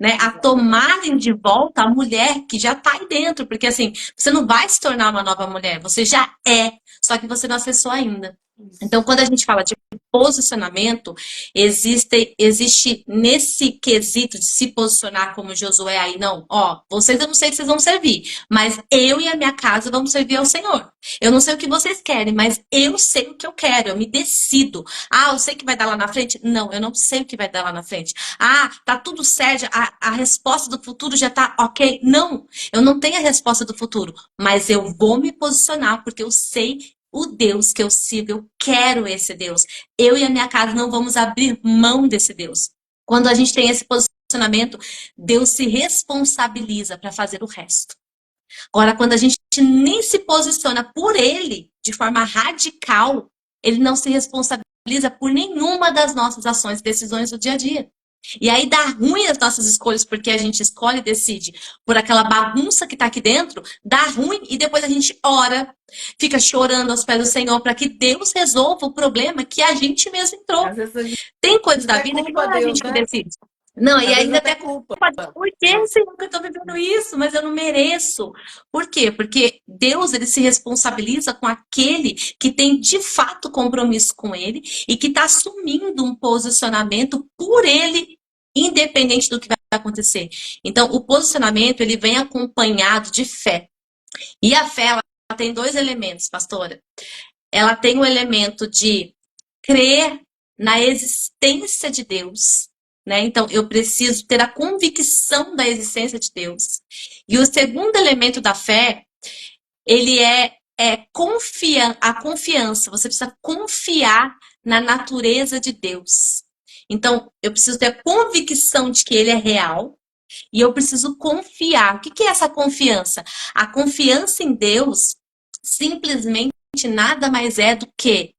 né? A Exatamente. tomarem de volta a mulher que já está aí dentro, porque assim, você não vai se tornar uma nova mulher, você já é, só que você não acessou ainda. Então, Isso. quando a gente fala de posicionamento, existe nesse quesito de se posicionar como Josué aí, não, ó, vocês eu não sei que vocês vão servir, mas eu e a minha casa vamos servir ao Senhor. Eu não sei o que vocês querem, mas eu sei o que eu quero, eu me decido. Ah, eu sei que vai dar lá na frente? Não, eu não sei o que vai dar lá na frente. Ah, tá tudo certo, a resposta do futuro já tá ok. Não, eu não tenho a resposta do futuro, mas eu vou me posicionar porque eu sei o Deus que eu sigo, eu quero esse Deus. Eu e a minha casa não vamos abrir mão desse Deus. Quando a gente tem esse posicionamento, Deus se responsabiliza para fazer o resto. Agora, quando a gente nem se posiciona por Ele de forma radical, Ele não se responsabiliza por nenhuma das nossas ações e decisões do dia a dia. E aí dá ruim as nossas escolhas, porque a gente escolhe e decide por aquela bagunça que tá aqui dentro, dá ruim e depois a gente ora, fica chorando aos pés do Senhor para que Deus resolva o problema que a gente mesmo entrou. Às vezes a gente Tem coisas da até vida que culpa não é a Deus, gente que né? decide. Não, e Às vezes ainda até até culpa. por que, Senhor, que eu tô vivendo isso? Mas eu não mereço. Por quê? Porque Deus, ele se responsabiliza com aquele que tem de fato compromisso com ele e que está assumindo um posicionamento por ele, independente do que vai acontecer. Então, o posicionamento, ele vem acompanhado de fé. E a fé, ela tem dois elementos, pastora. Ela tem o elemento de crer na existência de Deus, né? Então, eu preciso ter a convicção da existência de Deus. E o segundo elemento da fé, ele é a confiança. Você precisa confiar na natureza de Deus. Então, eu preciso ter a convicção de que ele é real e eu preciso confiar. O que é essa confiança? A confiança em Deus simplesmente nada mais é do que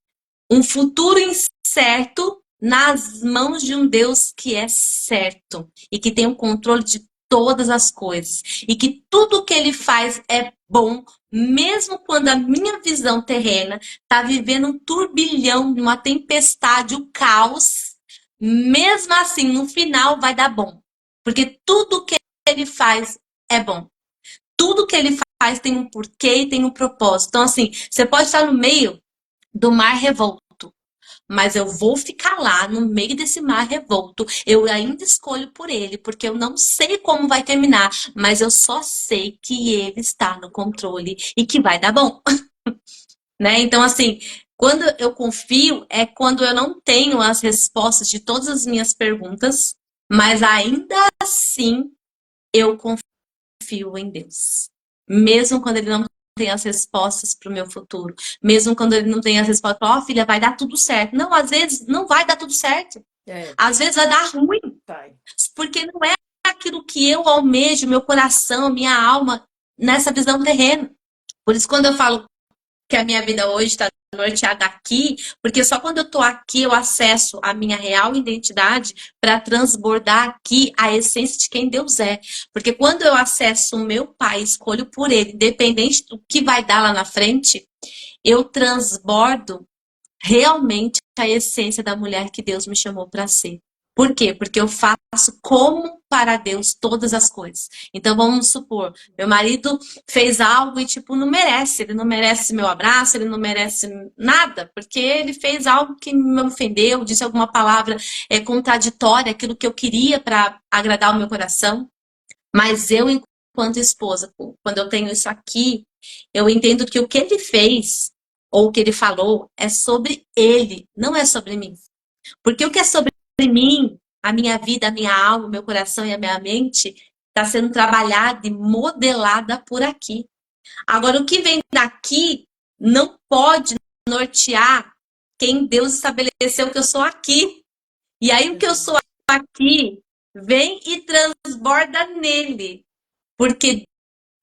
um futuro incerto nas mãos de um Deus que é certo e que tem o controle de todas as coisas e que tudo que ele faz é bom, mesmo quando a minha visão terrena está vivendo um turbilhão, uma tempestade, o caos, mesmo assim, no final vai dar bom, porque tudo que ele faz é bom. Tudo que ele faz tem um porquê e tem um propósito. Então, assim, você pode estar no meio do mar revolto, mas eu vou ficar lá no meio desse mar revolto. Eu ainda escolho por ele, porque eu não sei como vai terminar, mas eu só sei que ele está no controle e que vai dar bom. Né? Então, assim, quando eu confio é quando eu não tenho as respostas de todas as minhas perguntas, mas ainda assim eu confio em Deus. Mesmo quando ele não tem as respostas para o meu futuro. Mesmo quando ele não tem as respostas para, ó, filha, vai dar tudo certo. Não, às vezes não vai dar tudo certo. Às vezes vai dar ruim. Porque não é aquilo que eu almejo, meu coração, minha alma, nessa visão terrena. Por isso, quando eu falo que a minha vida hoje está norteada aqui, porque só quando eu estou aqui eu acesso a minha real identidade para transbordar aqui a essência de quem Deus é. Porque quando eu acesso o meu Pai, escolho por Ele, independente do que vai dar lá na frente, eu transbordo realmente a essência da mulher que Deus me chamou para ser. Por quê? Porque eu faço como para Deus todas as coisas. Então vamos supor, meu marido fez algo e tipo não merece, ele não merece meu abraço, ele não merece nada, porque ele fez algo que me ofendeu, disse alguma palavra contraditória, aquilo que eu queria para agradar o meu coração. Mas eu, enquanto esposa, quando eu tenho isso aqui, eu entendo que o que ele fez ou o que ele falou é sobre ele, não é sobre mim. Porque o que é sobre mim, a minha vida, a minha alma, o meu coração e a minha mente, está sendo trabalhada e modelada por aqui. Agora, o que vem daqui não pode nortear quem Deus estabeleceu que eu sou aqui. E aí, o que eu sou aqui vem e transborda nele. Porque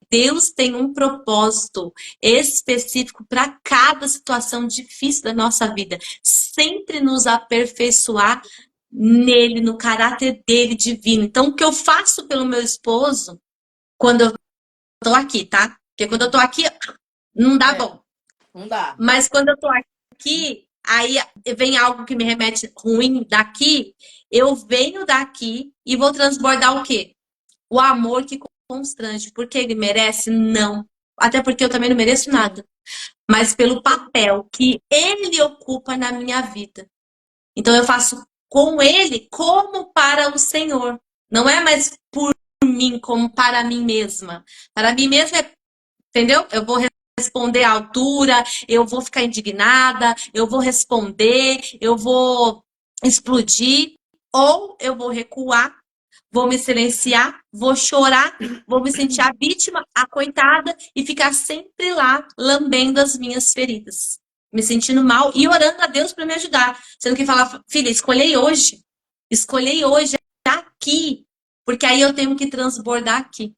Deus tem um propósito específico para cada situação difícil da nossa vida. Sempre nos aperfeiçoar nele, no caráter dele divino. Então, o que eu faço pelo meu esposo quando eu tô aqui, tá? Porque quando eu tô aqui, não dá bom. Não dá. Mas quando eu tô aqui, aí vem algo que me remete ruim daqui, eu venho daqui e vou transbordar o quê? O amor que constrange. Porque ele merece? Não. Até porque eu também não mereço nada. Mas pelo papel que ele ocupa na minha vida. Então eu faço com ele como para o Senhor. Não é mais por mim, como para mim mesma. Para mim mesma é, entendeu? Eu vou responder à altura, eu vou ficar indignada, eu vou responder, eu vou explodir, ou eu vou recuar, vou me silenciar, vou chorar, vou me sentir a vítima, a coitada, e ficar sempre lá lambendo as minhas feridas. Me sentindo mal e orando a Deus para me ajudar. Sendo que falar, filha, escolhei hoje, aqui, porque aí eu tenho que transbordar aqui.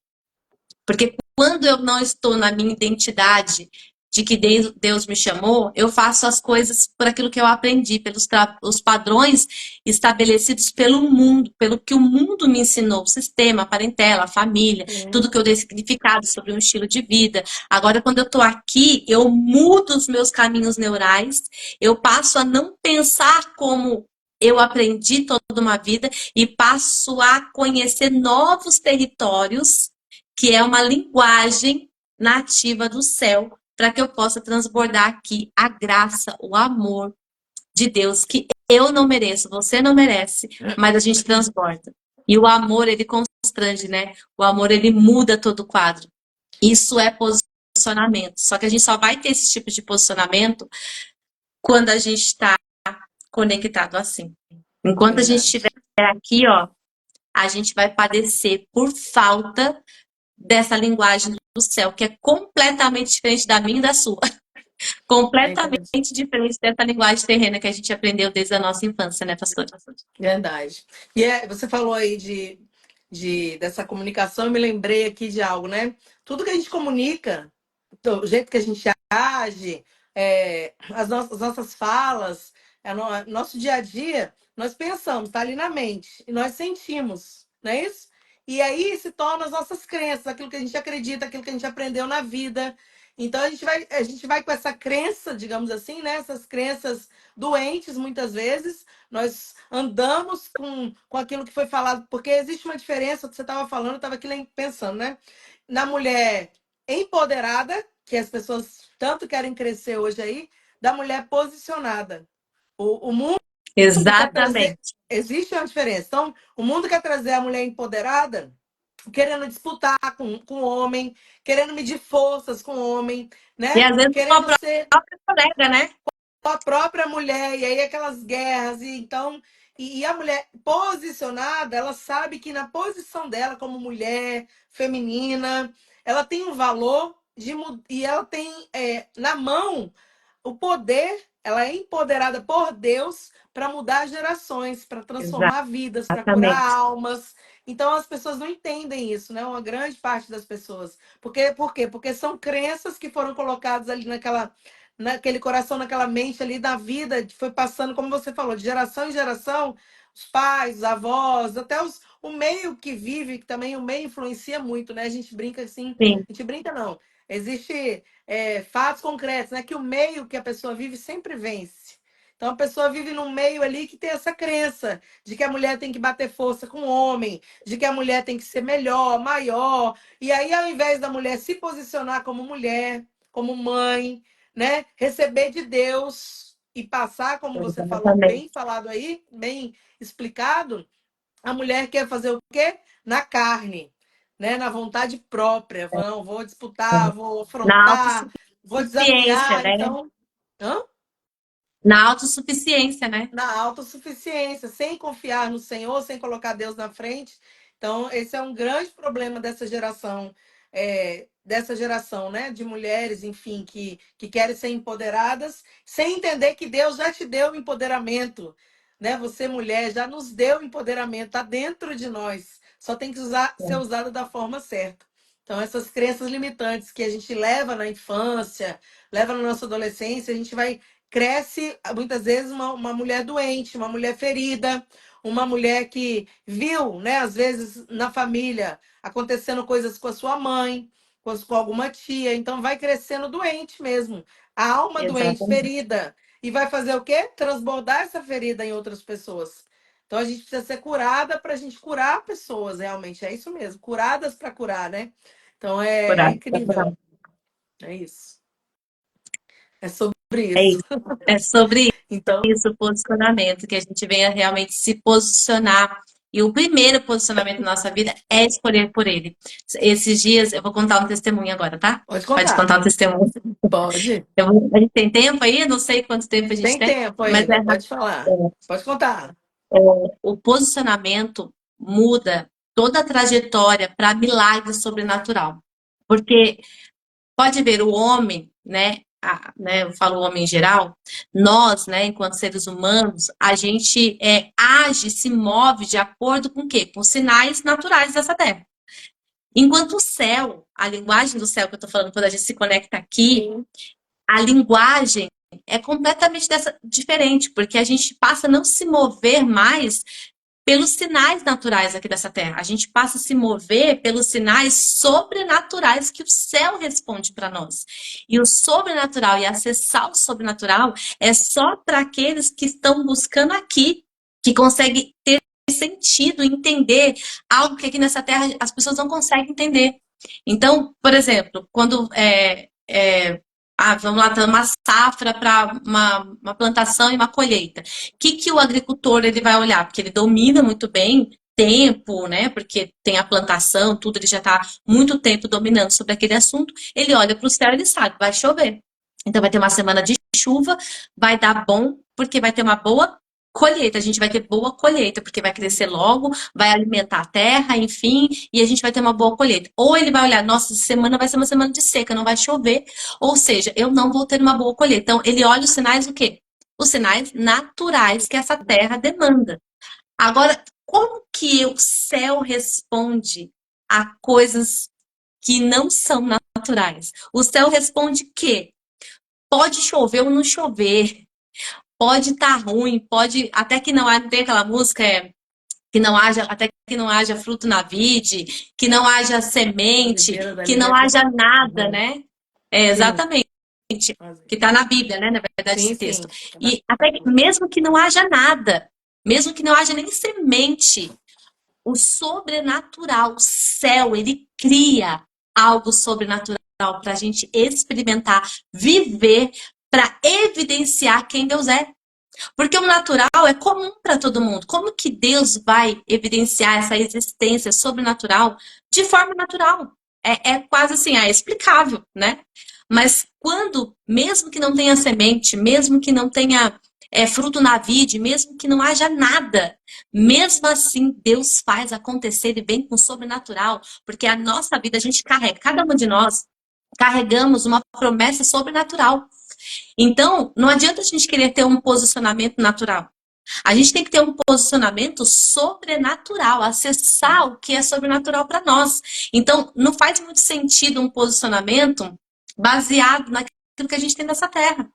Porque quando eu não estou na minha identidade de que Deus me chamou, eu faço as coisas por aquilo que eu aprendi, pelos os padrões estabelecidos pelo mundo, pelo que o mundo me ensinou, o sistema, a parentela, a família, tudo que eu dei significado sobre um estilo de vida. Agora, quando eu estou aqui, eu mudo os meus caminhos neurais, eu passo a não pensar como eu aprendi toda uma vida e passo a conhecer novos territórios, que é uma linguagem nativa do céu, para que eu possa transbordar aqui a graça, o amor de Deus, que eu não mereço, você não merece, mas a gente transborda. E o amor, ele constrange, né? O amor, ele muda todo o quadro. Isso é posicionamento. Só que a gente só vai ter esse tipo de posicionamento quando a gente está conectado assim. Enquanto a gente estiver aqui, ó, a gente vai padecer por falta dessa linguagem do céu, que é completamente diferente da minha e da sua. Completamente diferente dessa linguagem terrena que a gente aprendeu desde a nossa infância, né, pastora? Verdade. E você falou aí dessa comunicação, eu me lembrei aqui de algo, né? Tudo que a gente comunica, o jeito que a gente age, as nossas falas, nosso dia a dia, nós pensamos, tá ali na mente, e nós sentimos, não é isso? E aí se torna as nossas crenças, aquilo que a gente acredita, aquilo que a gente aprendeu na vida. Então a gente vai com essa crença, digamos assim, né? Essas crenças doentes, muitas vezes, nós andamos com aquilo que foi falado, porque existe uma diferença, o que você estava falando, eu estava aqui pensando, né? Na mulher empoderada, que as pessoas tanto querem crescer hoje aí, da mulher posicionada. O mundo quer trazer. Exatamente. Existe uma diferença. Então, o mundo quer trazer a mulher empoderada, querendo disputar com o homem, querendo medir forças com o homem, E né? às vezes com a Querendo ser própria colega, né? a própria mulher, e aí aquelas guerras, e então. E a mulher posicionada, ela sabe que na posição dela como mulher feminina, ela tem um valor e ela tem na mão o poder, ela é empoderada por Deus para mudar gerações, para transformar vidas, para curar Exatamente. almas. Então as pessoas não entendem isso, né? Uma grande parte das pessoas. Por quê? Porque são crenças que foram colocadas ali naquele coração, naquela mente ali da vida, foi passando, como você falou, de geração em geração, os pais, os avós, até o meio que vive, que também o meio influencia muito, né? A gente brinca assim, Sim, a gente brinca não. Existe fatos concretos, né? Que o meio que a pessoa vive sempre vence. Então a pessoa vive num meio ali que tem essa crença de que a mulher tem que bater força com o homem, de que a mulher tem que ser melhor, maior. E aí, ao invés da mulher se posicionar como mulher, como mãe, né? Receber de Deus e passar, como você falou, exatamente. bem falado aí, bem explicado, a mulher quer fazer o quê? Na carne, né? Na vontade própria. Vou disputar, vou Na afrontar, vou autossuficiência, desafiar. né? Então, hã? Na autossuficiência, né? Na autossuficiência, sem confiar no Senhor, sem colocar Deus na frente. Então, esse é um grande problema dessa geração, né? De mulheres, enfim, que querem ser empoderadas, sem entender que Deus já te deu empoderamento, né? Você, mulher, já nos deu empoderamento, está dentro de nós. Só tem que ser usado da forma certa. Então, essas crenças limitantes que a gente leva na infância, leva na nossa adolescência, a gente vai cresce muitas vezes uma mulher doente, uma mulher ferida, uma mulher que viu, né, às vezes na família acontecendo coisas com a sua mãe, com alguma tia, então vai crescendo doente mesmo, a alma doente, Exatamente. ferida, e vai fazer o quê? Transbordar essa ferida em outras pessoas. Então a gente precisa ser curada para a gente curar pessoas, realmente, é isso mesmo, curadas para curar, né? Então é Coragem, é incrível, coragem. é isso, é sobre É isso. isso. É sobre Então, isso, o posicionamento, que a gente venha realmente se posicionar. E o primeiro posicionamento na nossa vida é escolher por ele. Esses dias, eu vou contar um testemunho agora, tá? pode Pode contar. contar um testemunho. Pode. A gente tem tempo aí? Eu não sei quanto tempo a gente Tem tem, tempo mas ainda, pode falar. Pode contar. o posicionamento muda toda a trajetória para milagre sobrenatural. Porque pode ver o homem, né? Eu falo o homem em geral, nós, né, enquanto seres humanos, a gente age, se move de acordo com o quê? Com os sinais naturais dessa terra. Enquanto o céu, a linguagem do céu que eu estou falando, quando a gente se conecta aqui, Sim. a linguagem é completamente diferente, porque a gente passa a não se mover mais pelos sinais naturais aqui dessa terra. A gente passa a se mover pelos sinais sobrenaturais que o céu responde para nós. E o sobrenatural e acessar o sobrenatural é só para aqueles que estão buscando aqui, que conseguem ter sentido, entender algo que aqui nessa terra as pessoas não conseguem entender. Então, por exemplo, quando vamos lá, tem uma safra para uma plantação e uma colheita. O que o agricultor ele vai olhar? Porque ele domina muito bem tempo, né? Porque tem a plantação, tudo, ele já está muito tempo dominando sobre aquele assunto. Ele olha para o céu e ele sabe, vai chover. Então vai ter uma semana de chuva, vai dar bom, porque vai ter uma boa colheita. A gente vai ter boa colheita, porque vai crescer logo, vai alimentar a terra, enfim, e a gente vai ter uma boa colheita. Ou ele vai olhar, nossa, essa semana vai ser uma semana de seca, não vai chover, ou seja, eu não vou ter uma boa colheita. Então, ele olha os sinais o quê? Os sinais naturais que essa terra demanda. Agora, como que o céu responde a coisas que não são naturais? O céu responde que pode chover ou não chover, pode estar ruim, pode até que não haja, tem aquela música que não haja, até que não haja fruto na vide, que não haja semente, que não haja nada, né? Exatamente. Que está na Bíblia, né? Na verdade, esse texto. E até que, mesmo que não haja nada, mesmo que não haja nem semente, o sobrenatural, o céu, ele cria algo sobrenatural para a gente experimentar, viver, para evidenciar quem Deus é. Porque o natural é comum para todo mundo. Como que Deus vai evidenciar essa existência sobrenatural de forma natural? É quase assim, é explicável, né? Mas quando, mesmo que não tenha semente, mesmo que não tenha fruto na vide, mesmo que não haja nada, mesmo assim Deus faz acontecer e vem com o sobrenatural, porque a nossa vida a gente carrega, cada um de nós carregamos uma promessa sobrenatural. Então, não adianta a gente querer ter um posicionamento natural. A gente tem que ter um posicionamento sobrenatural, acessar o que é sobrenatural para nós. Então, não faz muito sentido um posicionamento baseado naquilo que a gente tem nessa terra.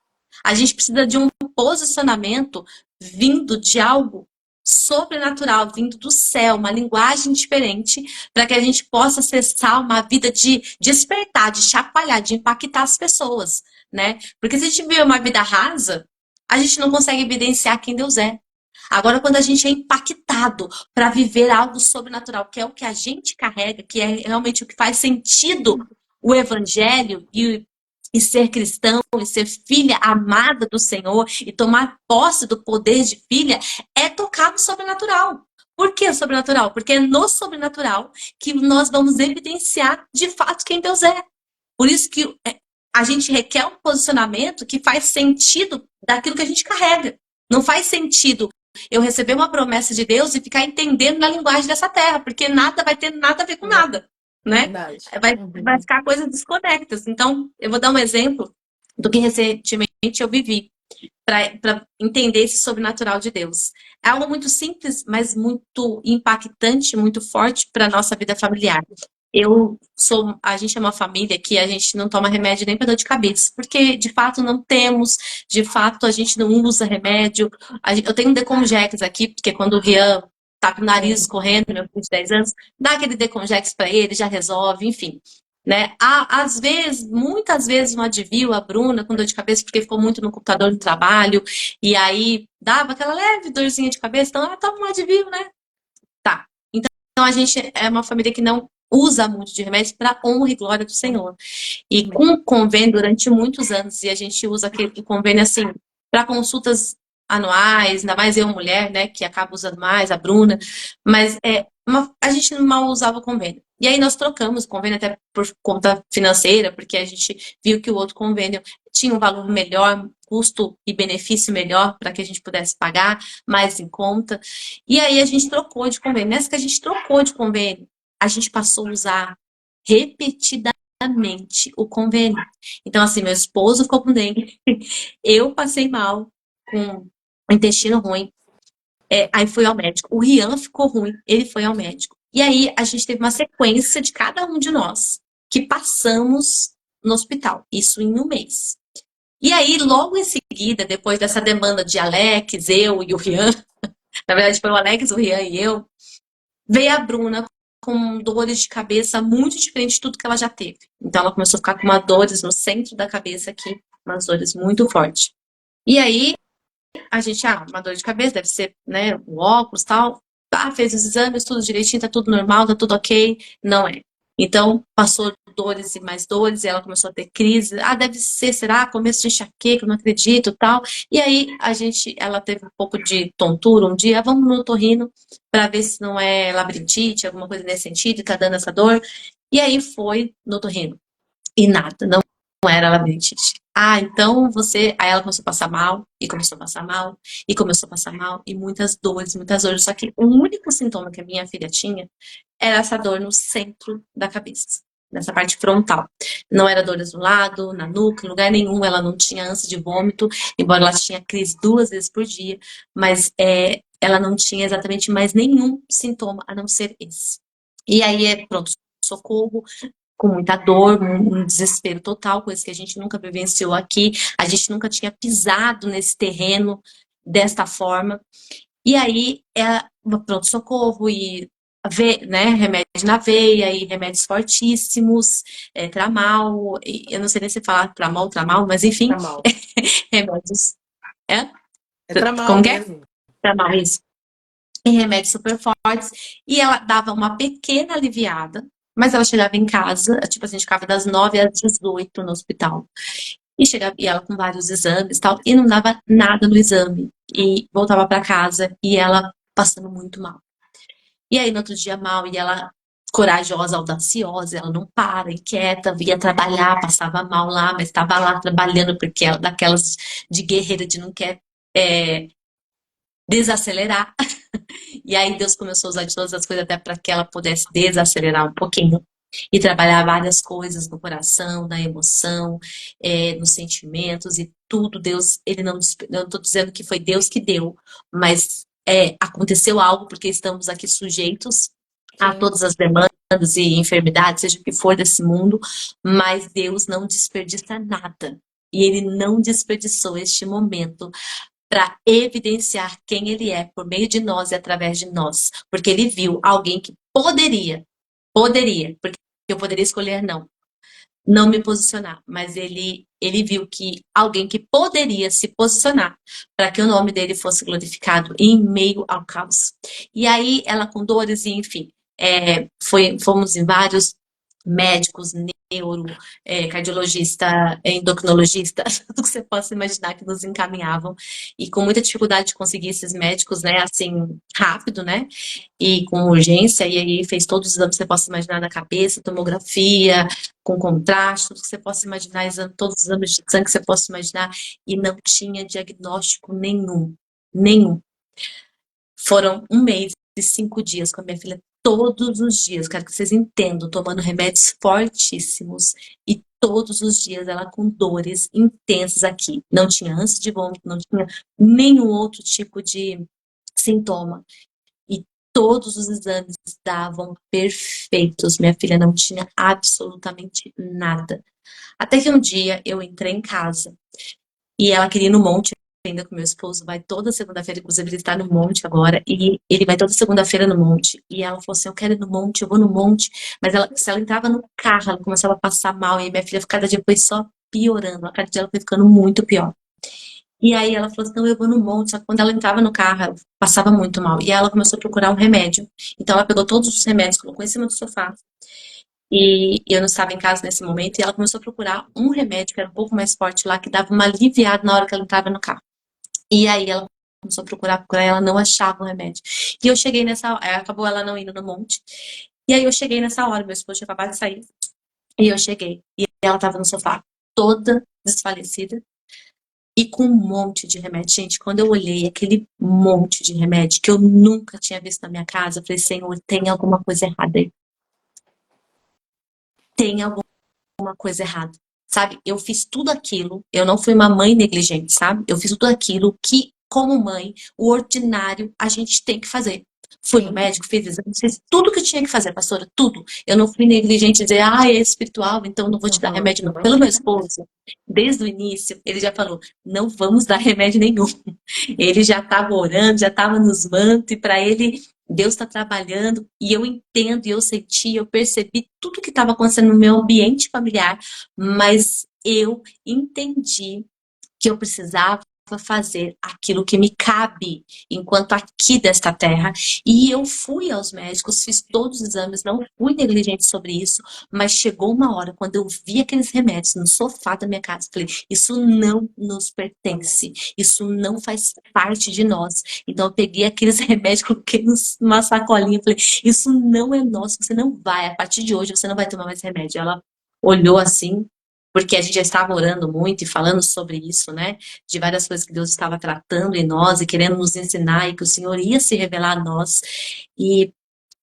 A gente precisa de um posicionamento vindo de algo sobrenatural, vindo do céu, uma linguagem diferente, para que a gente possa acessar uma vida de despertar, de chacoalhar, de impactar as pessoas, né? Porque se a gente vive uma vida rasa, a gente não consegue evidenciar quem Deus é. Agora, quando a gente é impactado para viver algo sobrenatural, que é o que a gente carrega, que é realmente o que faz sentido o evangelho e ser cristão, e ser filha amada do Senhor, e tomar posse do poder de filha, é tocar no sobrenatural. Por que sobrenatural? Porque é no sobrenatural que nós vamos evidenciar de fato quem Deus é. Por isso que a gente requer um posicionamento que faz sentido daquilo que a gente carrega. Não faz sentido eu receber uma promessa de Deus e ficar entendendo na linguagem dessa terra, porque nada vai ter nada a ver com nada, né? Vai ficar coisas desconectas. Então, eu vou dar um exemplo do que recentemente eu vivi para entender esse sobrenatural de Deus. É algo muito simples, mas muito impactante, muito forte para a nossa vida familiar. A gente é uma família que a gente não toma remédio nem para dor de cabeça, porque de fato não temos, de fato a gente não usa remédio. Eu tenho um Decongex aqui, porque quando o Rian tá com o nariz correndo, meu filho de 10 anos, dá aquele Decongex para ele, já resolve, enfim. Né? Às vezes, muitas vezes, um Advil, a Bruna, com dor de cabeça, porque ficou muito no computador no trabalho, e aí dava aquela leve dorzinha de cabeça, então, toma um Advil, né? Tá. Então, a gente é uma família que não usa muito de remédios para honra e glória do Senhor. E com convênio durante muitos anos, e a gente usa aquele convênio assim, para consultas anuais, ainda mais eu, mulher, né, que acaba usando mais, a Bruna, mas a gente mal usava o convênio. E aí nós trocamos o convênio até por conta financeira, porque a gente viu que o outro convênio tinha um valor melhor, custo e benefício melhor para que a gente pudesse pagar mais em conta. E aí a gente trocou de convênio. Nessa que a gente trocou de convênio, a gente passou a usar repetidamente o convênio. Então, assim, meu esposo ficou com dengue, eu passei mal, com intestino ruim, aí fui ao médico. O Rian ficou ruim, ele foi ao médico. E aí a gente teve uma sequência de cada um de nós que passamos no hospital, isso em um mês. E aí, logo em seguida, depois dessa demanda de Alex, eu e o Rian, na verdade foi o Alex, o Rian e eu, veio a Bruna com dores de cabeça muito diferente de tudo que ela já teve. Então ela começou a ficar com umas dores no centro da cabeça aqui, umas dores muito fortes. E aí a gente, uma dor de cabeça, deve ser, né, o óculos e tal. Fez os exames, tudo direitinho, tá tudo normal, tá tudo ok. Não é. Então, passou dores e mais dores, e ela começou a ter crise. Deve ser, será? Começo de enxaqueca, não acredito, tal. E aí, ela teve um pouco de tontura um dia, vamos no otorrino para ver se não é labirintite, alguma coisa nesse sentido, e tá dando essa dor. E aí foi no otorrino. E nada, não era labirintite. Então você. Aí ela começou a passar mal, e começou a passar mal, e começou a passar mal, e muitas dores, muitas dores. Só que o único sintoma que a minha filha tinha era essa dor no centro da cabeça, nessa parte frontal. Não era dores do lado, na nuca, em lugar nenhum. Ela não tinha ânsia de vômito, embora ela tinha crise 2 vezes por dia, mas ela não tinha exatamente mais nenhum sintoma a não ser esse. E aí pronto, socorro, com muita dor, um desespero total, coisa que a gente nunca vivenciou aqui, a gente nunca tinha pisado nesse terreno desta forma. E aí, pronto-socorro e né, remédio na veia e remédios fortíssimos, tramal, eu não sei nem se falar tramal, mas enfim, Tramal. remédios. É tramal Como que é? mesmo. Tramal, isso. E remédios super fortes. E ela dava uma pequena aliviada, mas ela chegava em casa, tipo assim, a gente ficava das 9 às 18 no hospital. E ela com vários exames e tal, e não dava nada no exame. E voltava para casa e ela passando muito mal. E aí no outro dia mal, e ela corajosa, audaciosa, ela não para, inquieta, via trabalhar, passava mal lá, mas estava lá trabalhando, porque ela daquelas de guerreira, de não quer desacelerar. E aí Deus começou a usar de todas as coisas até para que ela pudesse desacelerar um pouquinho e trabalhar várias coisas no coração, na emoção, nos sentimentos e tudo. Deus, ele não estou dizendo que foi Deus que deu, mas aconteceu algo porque estamos aqui sujeitos a todas as demandas e enfermidades, seja o que for desse mundo, mas Deus não desperdiça nada. E ele não desperdiçou este momento para evidenciar quem ele é por meio de nós e através de nós. Porque ele viu alguém que poderia, porque eu poderia escolher não me posicionar, mas ele viu que alguém que poderia se posicionar para que o nome dele fosse glorificado em meio ao caos. E aí ela com dores e enfim, fomos em vários médicos, neuro, cardiologista, endocrinologista, tudo que você possa imaginar que nos encaminhavam, e com muita dificuldade de conseguir esses médicos, né, assim, rápido, né, e com urgência, e aí fez todos os exames que você possa imaginar na cabeça, tomografia, com contraste, tudo que você possa imaginar, todos os exames de sangue que você possa imaginar, e não tinha diagnóstico nenhum, nenhum. Foram 1 mês e 5 dias com a minha filha todos os dias, quero que vocês entendam, tomando remédios fortíssimos e todos os dias ela com dores intensas aqui. Não tinha ânsia de vômito, não tinha nenhum outro tipo de sintoma. E todos os exames davam perfeitos. Minha filha não tinha absolutamente nada. Até que um dia eu entrei em casa e ela queria ir no monte ainda com meu esposo, vai toda segunda-feira, inclusive ele está no monte agora, e ele vai toda segunda-feira no monte, e ela falou assim, eu quero ir no monte, eu vou no monte, mas se ela entrava no carro, ela começava a passar mal, e minha filha cada dia foi só piorando, a cada dia ela foi ficando muito pior. E aí ela falou assim, não, eu vou no monte, só que quando ela entrava no carro, ela passava muito mal, e ela começou a procurar um remédio, então ela pegou todos os remédios, colocou em cima do sofá, e eu não estava em casa nesse momento, e ela começou a procurar um remédio que era um pouco mais forte lá, que dava uma aliviada na hora que ela entrava no carro. E aí ela começou a procurar, ela não achava o remédio. E eu cheguei acabou ela não indo no monte. E aí eu cheguei nessa hora, meu esposo tinha acabado de sair. E eu cheguei. E ela tava no sofá, toda desfalecida. E com um monte de remédio. Gente, quando eu olhei aquele monte de remédio que eu nunca tinha visto na minha casa, eu falei, Senhor, tem alguma coisa errada aí. Tem alguma coisa errada. Sabe, eu fiz tudo aquilo, eu não fui uma mãe negligente, sabe? Eu fiz tudo aquilo que, como mãe, o ordinário a gente tem que fazer. Fui no médico, fiz exame, fiz tudo que eu tinha que fazer, pastora, tudo. Eu não fui negligente dizer, é espiritual, então não vou te dar remédio, não. Pelo meu esposo, desde o início, ele já falou, não vamos dar remédio nenhum. Ele já estava orando, já estava nos mantos, e para ele, Deus está trabalhando, e eu entendo, e eu senti, eu percebi tudo que estava acontecendo no meu ambiente familiar, mas eu entendi que eu precisava fazer aquilo que me cabe enquanto aqui desta terra. E eu fui aos médicos, fiz todos os exames, não fui negligente sobre isso, mas chegou uma hora, quando eu vi aqueles remédios no sofá da minha casa, falei, isso não nos pertence, isso não faz parte de nós. Então eu peguei aqueles remédios, coloquei numa sacolinha, falei, isso não é nosso, você não vai, a partir de hoje você não vai tomar mais remédio. Ela olhou assim, porque a gente já estava orando muito e falando sobre isso, né? De várias coisas que Deus estava tratando em nós e querendo nos ensinar e que o Senhor ia se revelar a nós. E,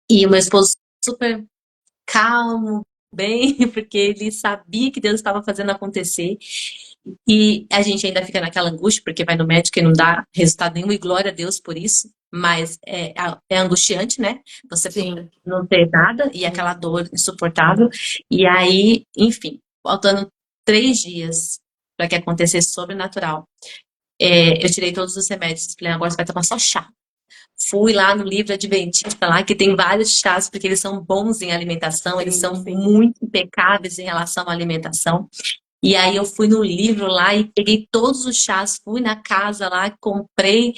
e o meu esposo super calmo, bem, porque ele sabia que Deus estava fazendo acontecer. E a gente ainda fica naquela angústia, porque vai no médico e não dá resultado nenhum, e glória a Deus por isso. Mas é angustiante, né? Você Sim. não ter nada e aquela dor insuportável. E aí, enfim, faltando 3 dias para que acontecesse sobrenatural, eu tirei todos os remédios. Falei, agora você vai tomar só chá. Fui lá no livro adventista lá, que tem vários chás, porque eles são bons em alimentação, eles são muito impecáveis em relação à alimentação. E aí eu fui no livro lá e peguei todos os chás, fui na casa lá, comprei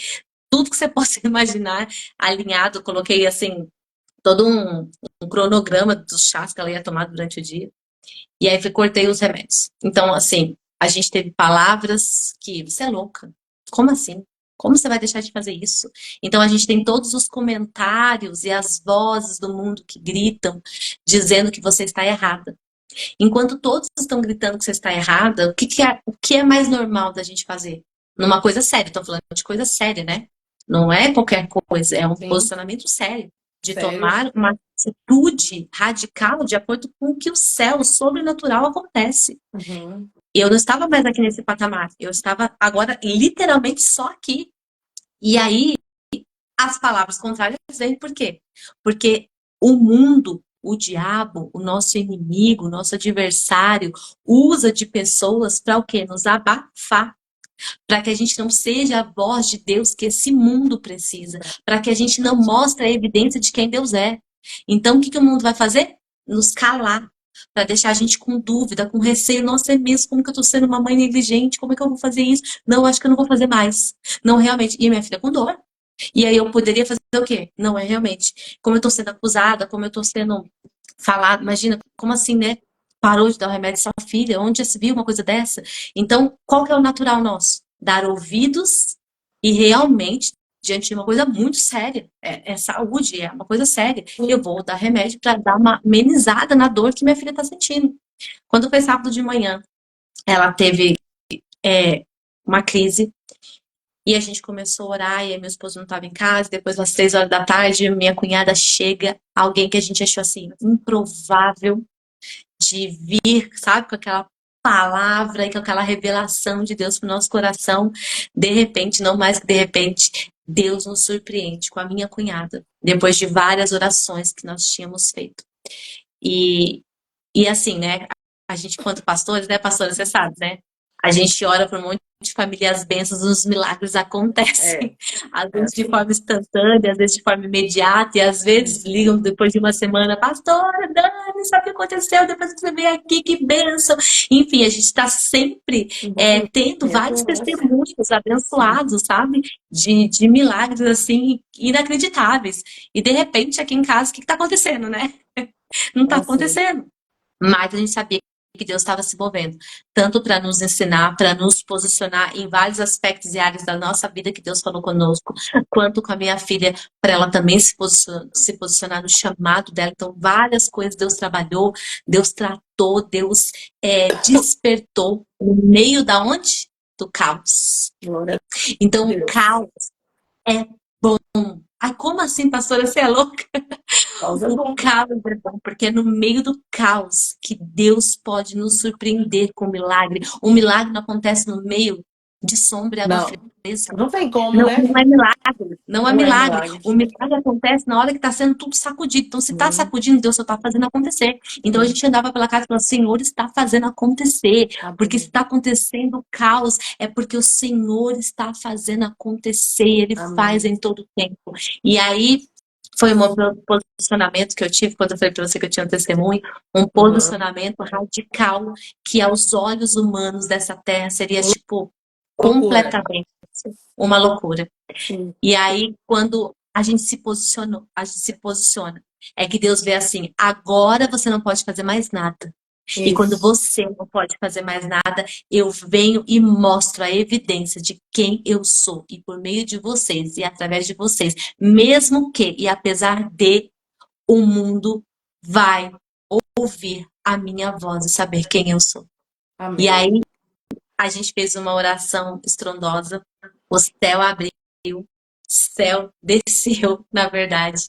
tudo que você possa imaginar alinhado, coloquei assim todo um cronograma dos chás que ela ia tomar durante o dia. E aí cortei os remédios. Então, assim, a gente teve palavras que, você é louca. Como assim? Como você vai deixar de fazer isso? Então, a gente tem todos os comentários e as vozes do mundo que gritam, dizendo que você está errada. Enquanto todos estão gritando que você está errada, o que é mais normal da gente fazer? Numa coisa séria, estou falando de coisa séria, né? Não é qualquer coisa, é um posicionamento sério. De tomar uma atitude radical de acordo com o que o céu, o sobrenatural, acontece. Eu não estava mais aqui nesse patamar, eu estava agora literalmente só aqui. E aí, as palavras contrárias vêm por quê? Porque o mundo, o diabo, o nosso inimigo, o nosso adversário, usa de pessoas para o quê? Nos abafar. Para que a gente não seja a voz de Deus que esse mundo precisa. Para que a gente não mostre a evidência de quem Deus é. Então, o que o mundo vai fazer? Nos calar. Para deixar a gente com dúvida, com receio. Nossa, é mesmo? Como que eu estou sendo uma mãe negligente? Como é que eu vou fazer isso? Não, acho que eu não vou fazer mais. Não, realmente. E a minha filha com dor. E aí eu poderia fazer o quê? Não, é realmente. Como eu estou sendo acusada, como eu estou sendo falada. Imagina, como assim, né? Parou de dar o remédio à sua filha? Onde já se viu uma coisa dessa? Então, qual que é o natural nosso? Dar ouvidos e realmente, diante de uma coisa muito séria, é saúde, é uma coisa séria, eu vou dar remédio para dar uma amenizada na dor que minha filha está sentindo. Quando foi sábado de manhã, ela teve uma crise e a gente começou a orar e aí meu esposo não estava em casa. Depois, às 6 horas da tarde, minha cunhada chega, alguém que a gente achou assim, improvável de vir, sabe, com aquela palavra e com aquela revelação de Deus para o nosso coração. De repente, não mais que de repente, Deus nos surpreende com a minha cunhada, depois de várias orações que nós tínhamos feito. E assim, né, a gente, quanto pastores, né, pastora, você sabe, né, a gente ora por um monte de família e as bênçãos, os milagres acontecem. Às vezes de forma instantânea, às vezes de forma imediata, e às vezes ligam depois de uma semana, pastora, Dani, sabe o que aconteceu? Depois que você veio aqui, que bênção. Enfim, a gente está sempre tendo vários testemunhos abençoados, sabe? De milagres, assim, inacreditáveis. E de repente, aqui em casa, o que está acontecendo, né? Não está acontecendo. Mas a gente sabia que Deus estava se movendo, tanto para nos ensinar, para nos posicionar em vários aspectos e áreas da nossa vida que Deus falou conosco, quanto com a minha filha, para ela também se posicionar no chamado dela. Então, várias coisas Deus trabalhou, Deus tratou, Deus despertou no meio da onde? Do caos. Então, o caos é bom. Ai, como assim, pastora? Você é louca? O caos é bom, porque é no meio do caos que Deus pode nos surpreender com o milagre. O milagre não acontece no meio de sombra e água Não, fresca. não tem como, Não, né? não é milagre, não é Não é milagre. milagre. O milagre acontece na hora que está sendo tudo sacudido. Então, se está Hum, sacudindo, Deus só está fazendo acontecer. Então, a gente andava pela casa e falava, Senhor está fazendo acontecer. Porque se amém. está acontecendo caos, é porque o Senhor está fazendo acontecer. Ele faz Amém. em todo tempo. E aí, foi um posicionamento que eu tive, quando eu falei para você que eu tinha um testemunho, um Uhum. posicionamento radical que aos olhos humanos dessa terra seria, tipo, Loucura. completamente uma loucura. Sim. E aí, quando a gente se posicionou, a gente se posiciona, é que Deus vê assim, agora você não pode fazer mais nada. E quando Isso. você não pode fazer mais nada, eu venho e mostro a evidência de quem eu sou. E por meio de vocês e através de vocês, mesmo que e apesar de, o mundo vai ouvir a minha voz e saber quem eu sou. E Amém. aí, a gente fez uma oração estrondosa, o céu abriu, o céu desceu, na verdade.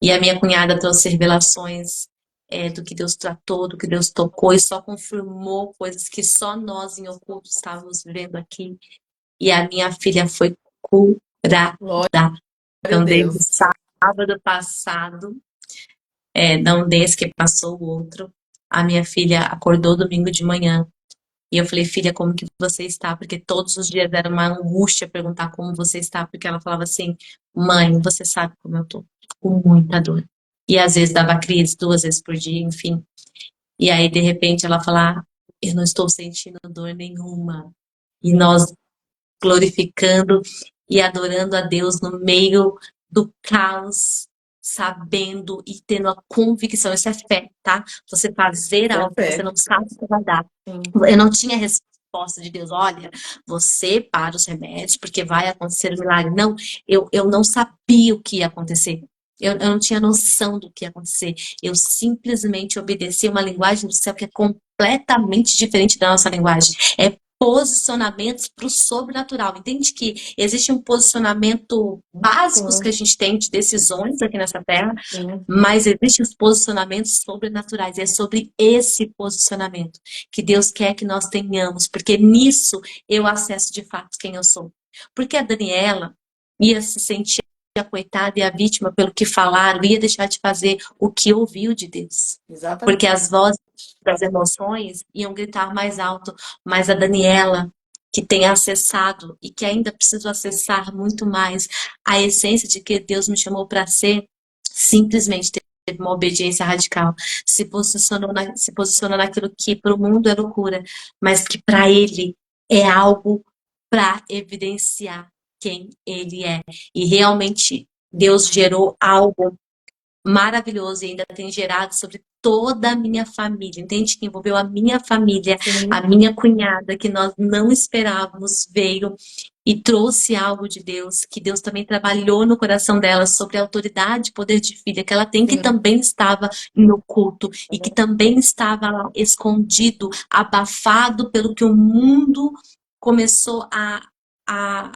E a minha cunhada trouxe revelações do que Deus tratou, do que Deus tocou, e só confirmou coisas que só nós em oculto estávamos vivendo aqui. E a minha filha foi curada. Glória a Então, desde Deus. sábado passado, não desse que passou o outro, a minha filha acordou domingo de manhã. E eu falei, filha, como que você está? Porque todos os dias era uma angústia perguntar como você está, porque ela falava assim, mãe, você sabe como eu tô, com muita dor. E às vezes dava crise 2 vezes por dia, enfim. E aí, de repente, ela fala, eu não estou sentindo dor nenhuma. E nós glorificando e adorando a Deus no meio do caos, sabendo e tendo a convicção, isso é fé, tá? Você fazer É algo que você fé. não sabe o que vai dar. Sim. Eu não tinha resposta de Deus, olha, você para os remédios porque vai acontecer um milagre. Não, eu não sabia o que ia acontecer. Eu não tinha noção do que ia acontecer. Eu simplesmente obedeci uma linguagem do céu que é completamente diferente da nossa linguagem. É posicionamentos para o sobrenatural. Entende que existe um posicionamento básicos que a Sim. gente tem de decisões aqui nessa terra, Sim. mas existem os posicionamentos sobrenaturais. E é sobre esse posicionamento que Deus quer que nós tenhamos, porque nisso eu acesso de fato quem eu sou. Porque a Daniela ia se sentir a coitada e a vítima pelo que falaram, ia deixar de fazer o que ouviu de Deus. Exatamente. Porque as vozes das emoções iam gritar mais alto, mas a Daniela, que tem acessado e que ainda preciso acessar muito mais a essência de que Deus me chamou para ser, simplesmente teve uma obediência radical, se posicionou naquilo que para o mundo é loucura, mas que para ele é algo para evidenciar quem ele é. E realmente Deus gerou algo maravilhoso e ainda tem gerado sobre toda a minha família. Entende que envolveu a minha família, a Sim. minha cunhada, que nós não esperávamos, veio e trouxe algo de Deus, que Deus também trabalhou no coração dela sobre a autoridade e poder de filha que ela tem, que Sim. também estava no culto e que também estava lá escondido, abafado pelo que o mundo começou a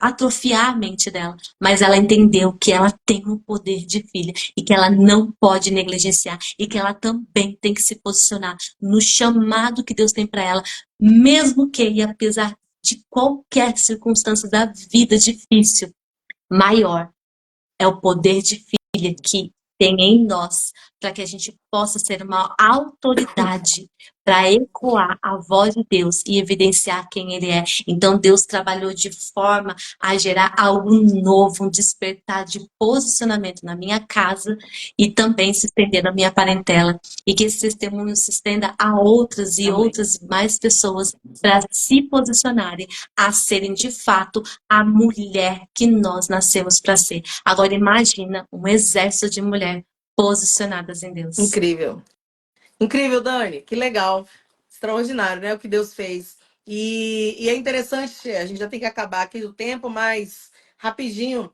atrofiar a mente dela, mas ela entendeu que ela tem um poder de filha e que ela não pode negligenciar e que ela também tem que se posicionar no chamado que Deus tem para ela, mesmo que e apesar de qualquer circunstância da vida difícil, maior é o poder de filha que tem em nós, para que a gente possa ser uma autoridade para ecoar a voz de Deus e evidenciar quem Ele é. Então, Deus trabalhou de forma a gerar algo novo, um despertar de posicionamento na minha casa e também se estender na minha parentela. E que esse testemunho se estenda a outras e Amém. outras mais pessoas para se posicionarem a serem de fato a mulher que nós nascemos para ser. Agora imagina um exército de mulheres posicionadas em Deus. Incrível. Incrível, Dani. Que legal. Extraordinário, né? O que Deus fez. E é interessante, a gente já tem que acabar aqui do tempo, mas rapidinho,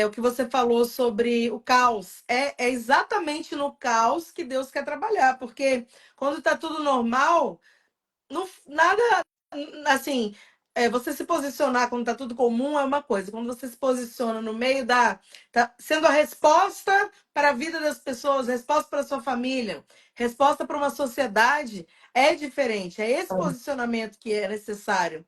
o que você falou sobre o caos. É exatamente no caos que Deus quer trabalhar, porque quando tá tudo normal, não, nada, assim, você se posicionar quando tá tudo comum é uma coisa. Quando você se posiciona no meio tá sendo a resposta para a vida das pessoas, resposta para a sua família, resposta para uma sociedade, é diferente. É esse posicionamento que é necessário.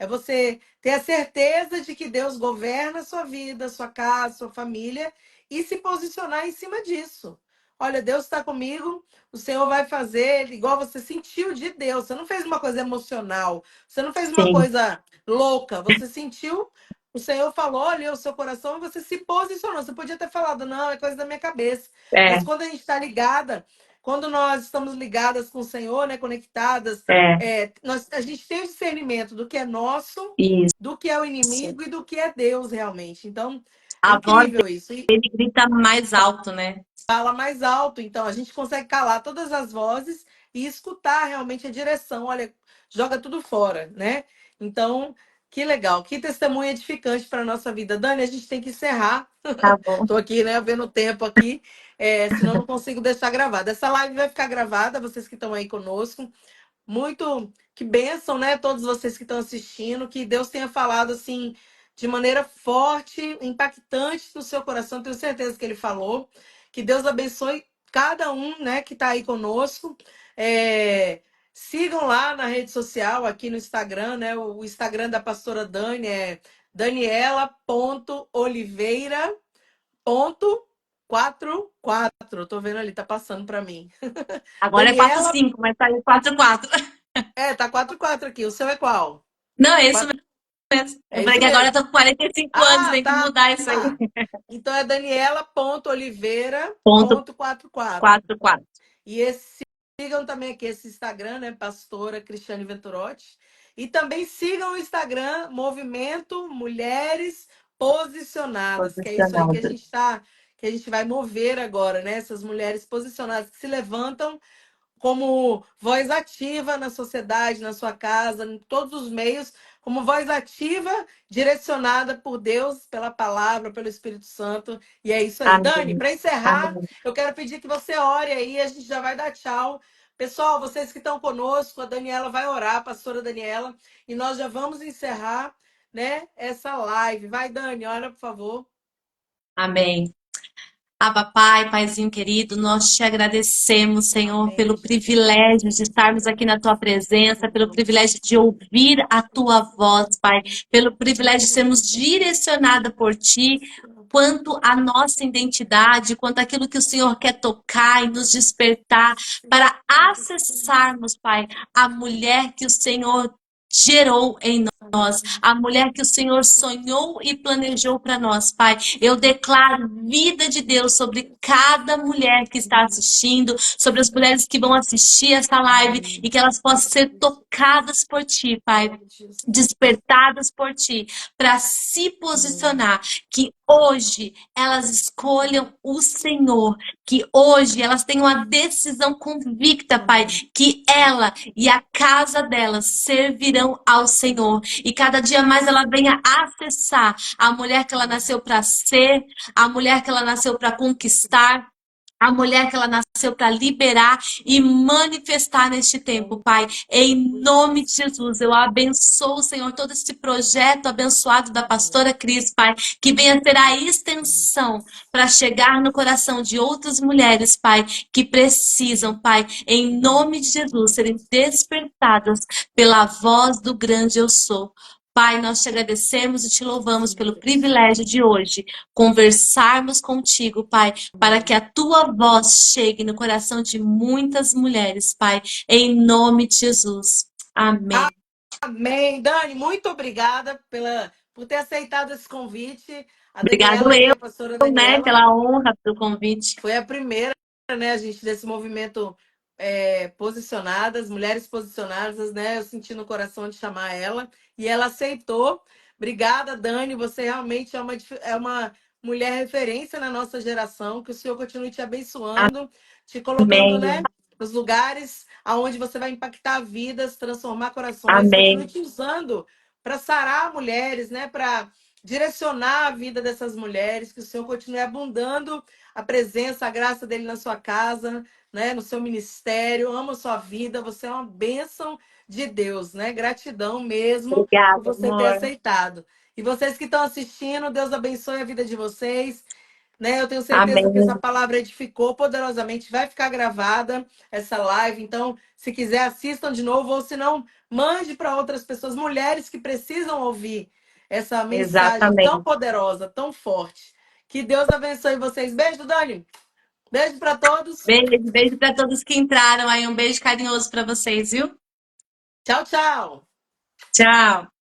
É você ter a certeza de que Deus governa a sua vida, a sua casa, a sua família e se posicionar em cima disso. Olha, Deus está comigo, o Senhor vai fazer igual você sentiu de Deus. Você não fez uma coisa emocional, você não fez uma Sim, coisa louca, você sentiu, o Senhor falou, olha, o seu coração e você se posicionou. Você podia ter falado, não, é coisa da minha cabeça. é, Mas quando a gente está ligada, quando nós estamos ligadas com o Senhor, né, conectadas, é, a gente tem o discernimento do que é nosso, isso. do que é o inimigo e do que é Deus realmente. Então, é A voz incrível isso. E dele grita mais alto, né? fala mais alto, então a gente consegue calar todas as vozes e escutar realmente a direção. Olha, joga tudo fora, né? Então, que legal, que testemunho edificante para a nossa vida. Dani, a gente tem que encerrar. Tá bom. Estou aqui, né, vendo o tempo aqui, senão não consigo deixar gravada. Essa live vai ficar gravada, vocês que estão aí conosco. Muito que bênção, né? Todos vocês que estão assistindo, que Deus tenha falado assim de maneira forte, impactante no seu coração. Tenho certeza que Ele falou. Que Deus abençoe cada um, né, que está aí conosco. É, sigam lá na rede social, aqui no Instagram, né? O Instagram da pastora Dani é daniela.oliveira.44. Tô vendo ali, tá passando para mim. Agora é quatro Daniela, cinco, mas saiu 4-4. tá 44 aqui. O seu é qual? Não, é isso Quatro- mesmo. Eu É falei isso que agora eu mesmo? tô com 45 anos, Ah, tem que tá. mudar isso aí. Então é Ponto daniela.oliveira.44. 4-4. E sigam também aqui esse Instagram, né? Pastora Cristiane Venturotti. E também sigam o Instagram Movimento Mulheres Posicionadas, que é isso aí que a Posicionado. gente tá, que a gente vai mover agora, né? Essas mulheres posicionadas que se levantam como voz ativa na sociedade, na sua casa, em todos os meios, como voz ativa, direcionada por Deus, pela palavra, pelo Espírito Santo. E é isso aí. Dani, Amém. para encerrar, Amém. eu quero pedir que você ore aí, a gente já vai dar tchau. Pessoal, vocês que estão conosco, a Daniela vai orar, a pastora Daniela, e nós já vamos encerrar, né, essa live. Vai, Dani, ora, por favor. Amém. Abba, Pai, Paizinho querido, nós te agradecemos, Senhor, Amém, pelo Jesus. privilégio de estarmos aqui na tua presença, pelo privilégio de ouvir a tua voz, Pai, pelo privilégio de sermos direcionada por ti, quanto à nossa identidade, quanto àquilo que o Senhor quer tocar e nos despertar para acessarmos, Pai, a mulher que o Senhor gerou em nós, a mulher que o Senhor sonhou e planejou para nós, Pai. Eu declaro vida de Deus sobre cada mulher que está assistindo, sobre as mulheres que vão assistir essa live e que elas possam ser tocadas por Ti, Pai. Despertadas por Ti, para se posicionar, que hoje elas escolham o Senhor, que hoje elas tenham a decisão convicta, Pai, que ela e a casa dela servirão ao Senhor. E cada dia mais ela venha acessar a mulher que ela nasceu para ser, a mulher que ela nasceu para conquistar, a mulher que ela nasceu para liberar e manifestar neste tempo, Pai. Em nome de Jesus, eu abençoo, Senhor, todo esse projeto abençoado da pastora Cris, Pai, que venha ter a extensão para chegar no coração de outras mulheres, Pai, que precisam, Pai, em nome de Jesus, serem despertadas pela voz do grande eu sou. Pai, nós te agradecemos e te louvamos pelo privilégio de hoje conversarmos contigo, Pai, para que a tua voz chegue no coração de muitas mulheres, Pai, em nome de Jesus. Amém. Amém. Dani, muito obrigada por ter aceitado esse convite. A Obrigado Daniela aí, eu, a pastora né, Daniela, pela honra do convite. foi a primeira, né, a gente, desse movimento posicionadas, mulheres posicionadas, né? Eu senti no coração de chamar ela e ela aceitou. Obrigada, Dani. Você realmente é uma mulher referência na nossa geração. Que o Senhor continue te abençoando, te colocando, Amém. né, nos lugares aonde você vai impactar vidas, transformar corações. Continue Amém. te usando para sarar mulheres, né, para direcionar a vida dessas mulheres. Que o Senhor continue abundando a presença, a graça dele na sua casa, né, no seu ministério. Amo a sua vida, você é uma bênção de Deus, né? Gratidão mesmo por Obrigada, você ter amor. aceitado. E vocês que estão assistindo, Deus abençoe a vida de vocês. né? Eu tenho certeza que essa Amém. palavra edificou poderosamente, vai ficar gravada essa live. Então, se quiser, assistam de novo, ou se não, mande para outras pessoas, mulheres que precisam ouvir essa mensagem tão Exatamente. poderosa, tão forte. Que Deus abençoe vocês. Beijo, Dani. Beijo para todos. Beijo, beijo para todos que entraram aí. Um beijo carinhoso para vocês, viu? Tchau, tchau. Tchau.